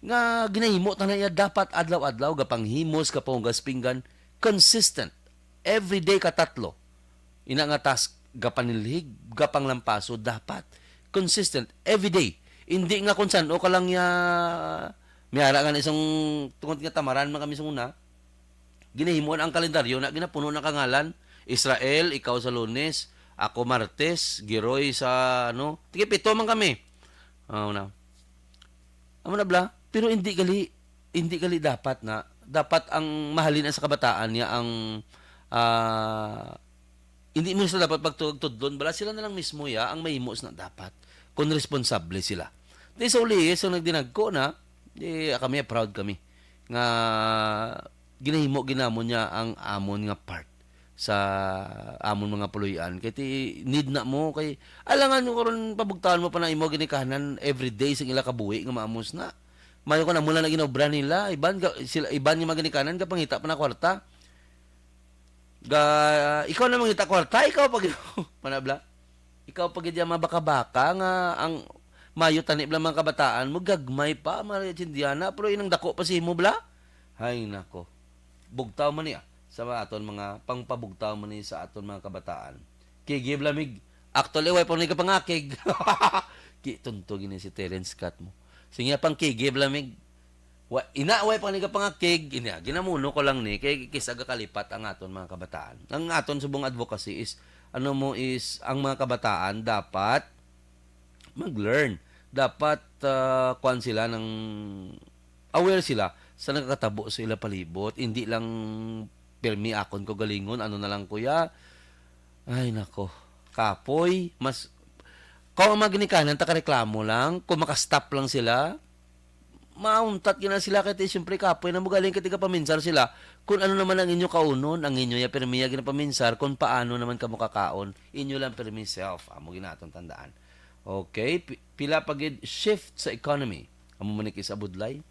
nga ginahimo tanan iya dapat adlaw-adlaw gapanghimos kapong gaspinggan consistent every day ka 3 ina nga task gapanilhig gapanglampaso dapat consistent every day hindi nga kung saan o ka lang ya miyara nga isang tungod nga tamaran man kami sa una ginahimoan ang kalendaryo na ginapuno na kangalan Israel ikaw sa Lunes ako Martes Giroy sa tige 7 man kami na amo na bla pero hindi gali dapat ang mahalin sa kabataan niya ang hindi mo sila dapat pagtudlon bala sila na lang mismo ya ang mahimos na dapat kung responsable sila. Di sa uli so nagdinagko na kami proud kami nga ginahimo ginamon niya ang amon nga part sa amon mga puluyan kay need na mo kay alangan mo karon pabugtahan mo pa na imo ginikahanan everyday sa ila kabuhi nga maamos na mayo ko na mula na ginobra nila iban yung maganikanan ka pangita pa na kwarta ikaw na mangita kwarta ikaw pag panabla ikaw pag diya mabaka-baka nga ang mayo tani bla mga kabataan mo gagmay pa Maria Chindiana pero inang dako pa si mo bla hay nako bugtaw man niya sa aton mga pangpabugtaw man ni sa aton mga kabataan. Kigib lamig. Actually, way pa ni ka pangakig. Tuntog ini si Terence Scott mo. Sige pang kigib lamig. Inaaway pa ni ka pangakig. Ginamuno ko lang ni kay kisaga kalipat ang aton mga kabataan. Ang aton subong advocacy is ang mga kabataan dapat mag-learn. Dapat kuan sila ng aware sila sa nakakatabo sa ila palibot. Hindi lang permi akon ko galingon, ano na lang kuya. Ay nako, kapoy, mas kung ang maginikanan, takareklamo lang, kung makastop lang sila, mauntat gina sila kaya siyempre kapoy na magaling kaya paminsar sila kung ano naman ang inyo kaunon, ang inyo ya permiya gina paminsar, kung paano naman ka mukakaon, inyo lang permi self. Amo ginatong tandaan. Okay, pila pagid shift sa economy. Amo manik is abudlay.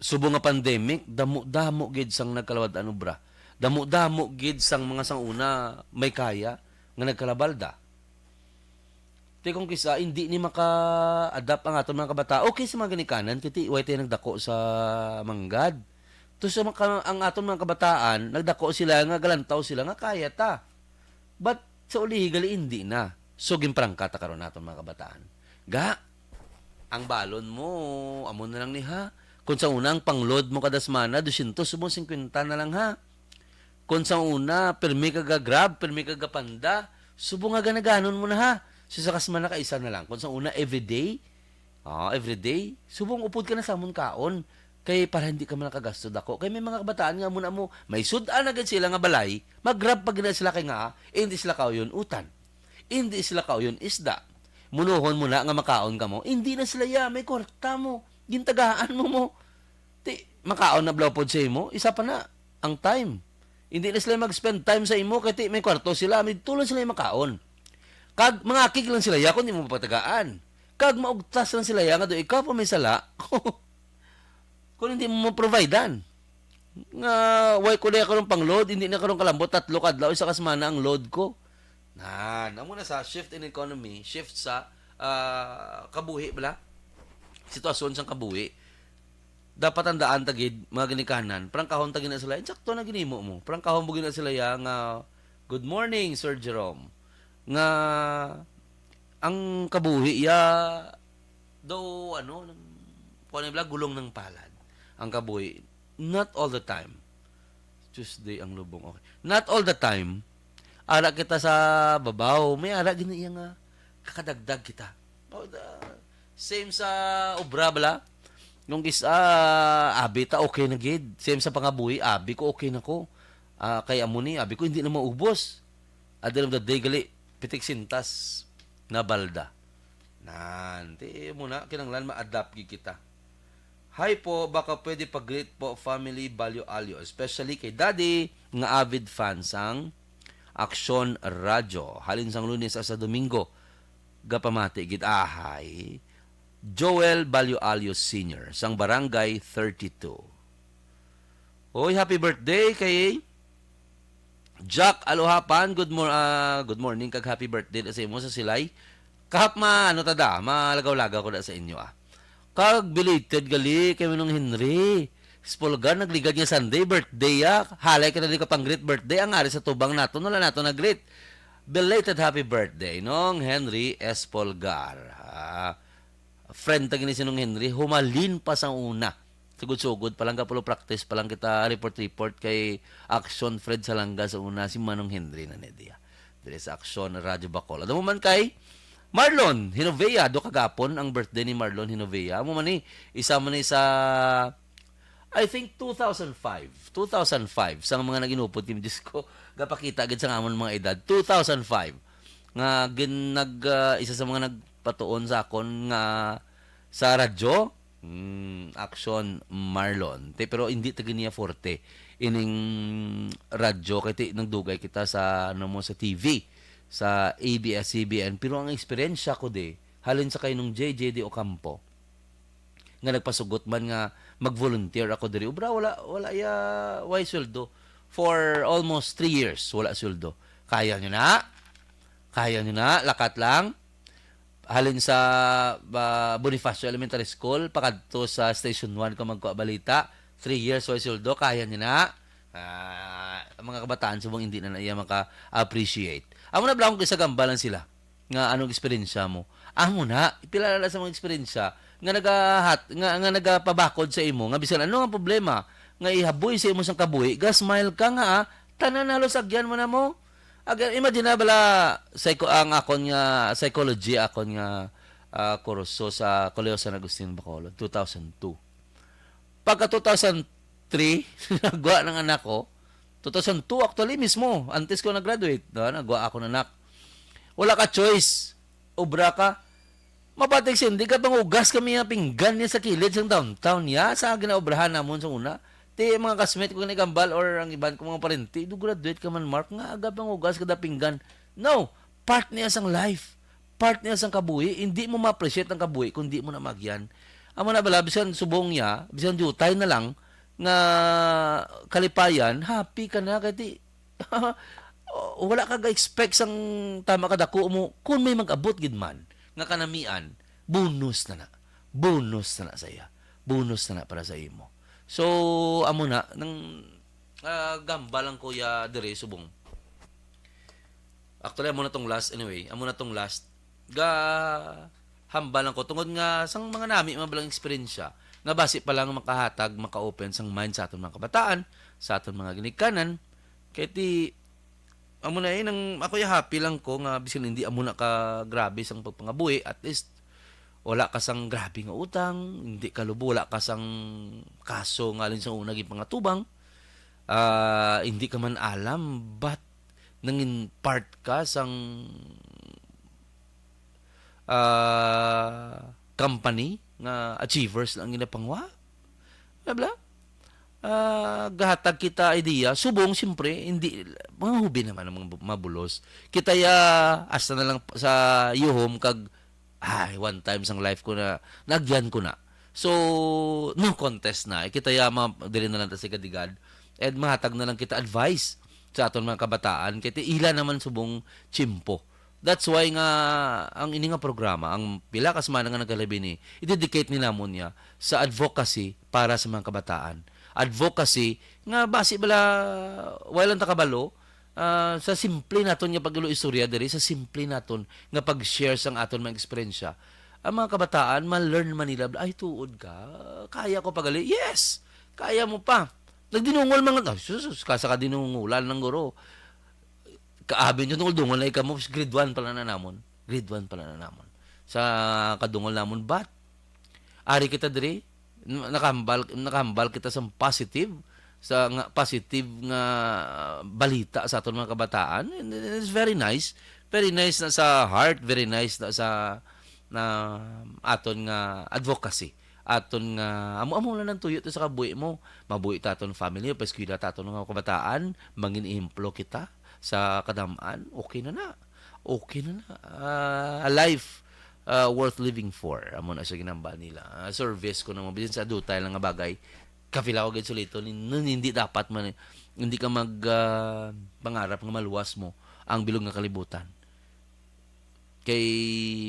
Subo nga pandemic, damo gid sang nagkalawad anubra. Damo gid sang mga sanguna may kaya nga nagkalabalda. Ti kung kisa hindi ni maka-adapt ang aton mga kabata. Okay sa mga ginikanan kiti way tayo nagdako sa manggad. To sa ang aton mga kabataan, nagdako sila nga galantaw sila nga kaya ta. But sa ulihi gali hindi na. So gimprangka ta karon naton mga kabataan. Ga ang balon mo, amo na lang ni ha. Kung sa unang pangload mo kada semana 250 na lang ha. Kung sa una, permi ka grab, permi ka panda, subo nga ganaganon mo na ha. So sa kasmana ka isa na lang. Kung sa una, everyday, subong upod ka na sa amon kaon. Kay para hindi ka man nakagastod ako. Kay may mga kabataan nga muna mo, may sudan agad sila nga balay, mag-grab pag na sila kay nga, hindi sila kao yun utan. Hindi sila kao yun isda. Munuhon mo na nga makaon ka mo, hindi na sila may kwarta mo, gintagaan mo. Makaon na blaw pod sa imo, isa pa na, ang time. Hindi na sila mag-spend time sa imo, kaya may kwarto sila, may tulong sila yung makaon. Kag mga kig lang sila kung hindi mo mapatagaan. Kag maugtas lang sila nga do ikaw pa may sala, kung hindi mo ma-providean. Nga, why ko na karon pang-load, hindi na karon kalambot, 3 kadlaw, isa kasmana ang load ko. Amo na sa shift in economy, shift sa kabuhi, bala? Sitwasyon sa kabuhi. Dapat tandaan tagid mga ginikanan, parang kahon tagid na sila, insakto na ginimo mo. Parang kahon bugin na sila nga, good morning, Sir Jerome. Nga, ang kabuhi, daw, gulong ng palad. Ang kabuhi, not all the time. Tuesday ang lubong, okay. Not all the time, ara kita sa babaw, may ara gini nga, kakadagdag kita. Same sa obra, bala? Nung abi ta okay na gid. Same sa pangabuhi, abi ko okay na ko. Kaya mo ni, abi ko hindi na maubos. At the end of the day, gali, pitik sintas na balda. Ti muna, kinanglan ma-adapt gid kita. Hi po, baka pwede pag-greet po family Balyo Alyo. Especially kay Daddy, nga avid fan sang Aksyon Radyo. Halin sang Lunes sa Domingo. Gapamati gid ahay. Joel Balyo Alyo Sr. sang Barangay 32. Oy, happy birthday kay Jack Alohapan. Good morning kag happy birthday sa imo sa Silay. Kahap malagaw-lagaw ko na sa inyo Kag belated gali kay Manong Henry. Spolgar nagligad niya Sunday birthday Halay ka na ka pang great birthday ang ari sa tubang nato wala nato na great. Belated happy birthday nong Henry Espolgar. Friend tagini si nung Henry, humalin pa sa una. Sugod-sugod pa lang kapulo practice pa lang kita report kay Action Fred Salanga sa una si Manong Henry na nedia. Dire sa Action Radyo Bacolod. Amo man kay Marlon Hinovea do kagapon ang birthday ni Marlon Hinovea. Amo man ni isa man ni sa I think 2005 sa mga naginupod team disco gapakita gid sa amon mga edad 2005 nga isa sa mga nagpatuon sa akon nga sa radyo Action Marlon pero hindi ta niya forte ining radyo kay nagdugay kita sa sa TV sa ABS-CBN pero ang experience ko halin sa kay nung JJD Ocampo nga nagpasugot man nga mag-volunteer ako diri ubra wala why sweldo for almost 3 years wala sweldo kaya nyo na lakat lang halin sa Bonifacio Elementary School pakadto sa Station 1 ko magkabalita 3 years old suldo kaya niya na. Ang mga kabataan subong hindi na iya maka-appreciate. Amo na blang sa gambalan sila nga anong eksperyensya mo. Amo na ipilala sa mga eksperyensya nga nga nagapabakod sa imo nga bisan ano ang problema nga ihaboy sa imo sang kabuhi, smile ka nga tanan halos agyan mo na mo. Imagine na bala ang akon nga psychology akon nga kurso sa Colegio San Agustin Bacolod 2002. Pagka 2003 nagwa ng anak ko 2002 actually mismo antes ko nag-graduate nagwa ako ng anak. Wala ka choice. Obra ka. Mapatik hindi ka pangugas kami nga pinggan niya sa kilid sa downtown niya sa ginaobrahan namon sa una. Ti mga kasmet ko ni Gambal or ang iban ko mga parente, do graduate ka man Mark nga aga pangugas kada pinggan. No, part niya sang life. Part niya sang kabuhi, hindi mo ma-appreciate ang kabuhi kung di mo na magyan. Amo na bala bisan subong niya, bisan jutay na lang nga kalipayan, happy ka na kay wala ka ga-expect sang tama ka dako mo kung may mag-abot gid man nga kanamian, bonus na na. Bonus na na sa iya. Bonus na na para sa imo. So, amo na nang gamba lang kuya dire subong. Actually amo na tong last anyway, amo na tong last hamba lang ko tungod nga sang mga nami mabalang eksperyensya nga base pa lang makahatag, maka-open sang mind sa aton mga kabataan, sa aton mga ginikanan. Kay ti amo na nang ako ya happy lang ko nga bisan hindi amo na ka grabe sang pagpangabuhi, at least wala ka sang grabe nga utang, hindi ka lubo, wala ka sang kaso nga alin sa una gid pangatubang. Hindi ka man alam but nangin part ka sang company nga achievers lang ginapangwa. Bla. Gahatag kita idea subong siyempre hindi mga hubi naman ang mga mabulos. Kita ya asta na lang sa yuhom kag one time sang life ko na nagyan ko na. So, no contest na. Kita yama dili na lang ta si kadigad. And mahatag na lang kita advice sa aton mga kabataan. Kaya ila naman subong chimpo. That's why nga ang ini nga programa, ang pila kas man nga nagalabi ni, i-dedicate nila mo niya sa advocacy para sa mga kabataan. Advocacy nga base bala walang takabalo sa simple naton nga pagilo istorya diri sa simple naton nga pag-share sang aton mga eksperyensya, ang mga kabataan ma-learn man nila ay tuod ka kaya ko pagali, yes kaya mo pa nagdinungol mga sus kasa ka dinungulan ng guro kaabi nyo tungkol dungol na ikamo grade 1 pala na namon sa kadungol namon but ari kita diri nakahambal kita sa positive nga balita sa aton mga kabataan. And it's very nice na sa heart, very nice na sa aton nga advocacy, aton nga amo na nang tuyo sa kabuhi mo, mabuhi ta aton family, paskwila ta aton nga kabataan, mangin implo kita sa kadamaan, okay na. A life worth living for, amo na sa ginamba nila. Service ko na mo bisan sa dutay lang nga bagay kafila ko gid sulito hindi dapat man hindi ka pangarap nga maluwas mo ang bilog nga kalibutan. Kay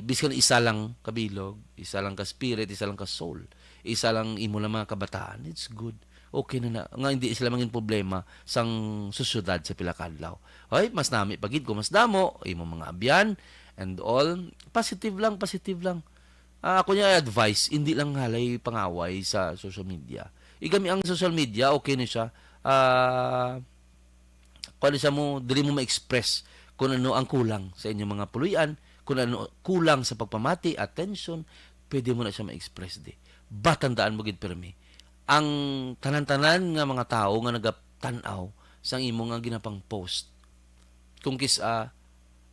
biskan isa lang kabilog, isa lang ka spirit, isa lang ka soul, isa lang imo lang mga kabataan, it's good. Okay na nga hindi sila mangin problema sang susyudad sa pila ka adlaw. Hoy, mas nami pagid ko mas damo imo mga abyan and all, positive lang. Ako niya advice, hindi lang halay pangaway sa social media. Igami ang social media, okay na siya. Kung siya mo, dili mo ma-express kung ano ang kulang sa inyong mga puluyan, kung ano kulang sa pagpamati, attention, pwede mo na siya ma-express di. Batandaan mo gid permi. Ang tanan-tanan nga mga tao nga nagatanaw sang imo nga ginapang post. Kung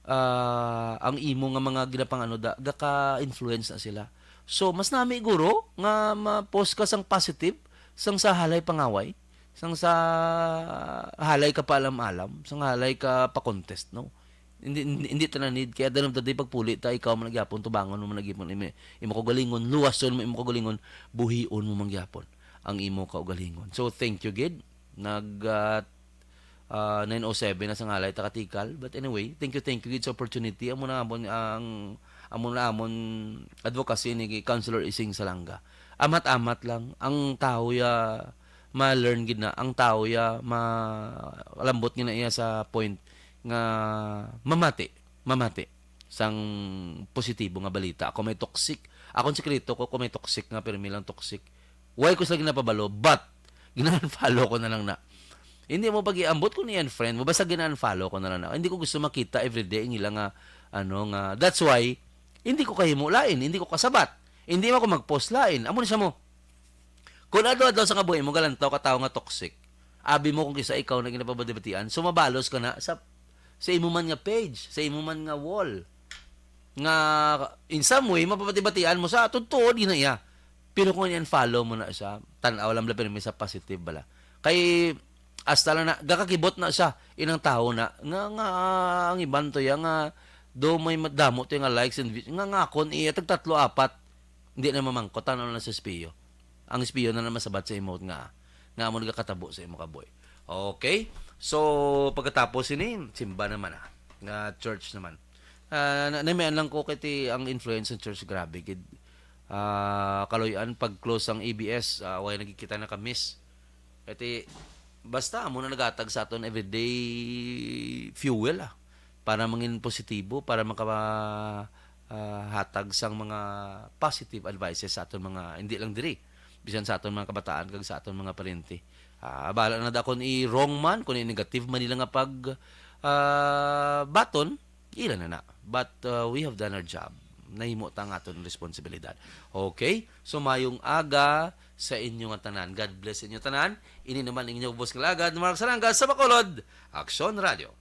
ang imo nga mga ginapang ka-influence na sila. So, mas nami guro nga ma-post ka sang positive, sang sa halay pangaway, sang sa halay ka paalam-alam, sang halay ka pa-contest, no? Hindi ta na need kaya dalam taday pagpuli ta ikaw man nagyapon tubangon mo man nagyapon imo kaugalingon luwason mo imo kaugalingon buhion mo man gyapon ang imo kaugalingon. So thank you gid nag 9:07 na sang halay ta katikal, but anyway thank you gid sa opportunity amo na ang amon advocacy ni Councilor Ising Salanga. Amat-amat lang ang tao ya ma-learn gid na, ang tao ya malambot gid na iya sa point nga mamati sang positibo nga balita. Ako may toxic, akong sekreto ko kung may toxic nga pero milang toxic. Why ko sila ginapabalo, but gina-follow ko na lang na. Hindi mo pag-iambot ko niyan friend mo, basta gina-follow ko na lang na. Hindi ko gusto makita everyday ng ilang nga that's why hindi ko kahimulain, hindi ko kasabat. Hindi mo ako mag-post lain. Amo ni siya mo. Kung adlaw sa kabuhi mo galantaw ka tao nga toxic. Abi mo kung kisa ikaw na ginapabadebatian, sumabalos ka na sa imo man nga page, sa imo man nga wall. Nga in some way mapabati-batian mo sa tutuod ginaya. Pero kung yan follow mo na siya, tan-aw lang pero may sa positive bala. Kay hasta lang na gakakibot na siya inang tao na nga ang iban to ya nga do may madamo to nga likes and views nga kon iya tag 3-4 hindi na mamangkot ano na sa espiyo. Ang espiyo na naman sabat sa emote nga mo nagakatabo sa imo kaboy. Okay? So pagkatapos ini simba naman nga church naman. Namian lang ko kiti ang influence ng church grabe gid. Kaloyan pag close ang ABS way nagkikita na ka-miss. Kati basta mo na nagatag sa aton everyday fuel para mangin positibo, para hatag sang mga positive advices sa aton mga hindi lang diri bisan sa aton mga kabataan kag sa aton mga parente. Bala na da kon i wrong man kun i negative man nila nga pag baton ila na. But we have done our job. Nahimo ta ang aton responsibilidad. Okay? So mayong aga sa inyong tanan. God bless inyo tanan. Ini naman inyong boss kalagad Mark Saranga sa Bacolod Action Radio.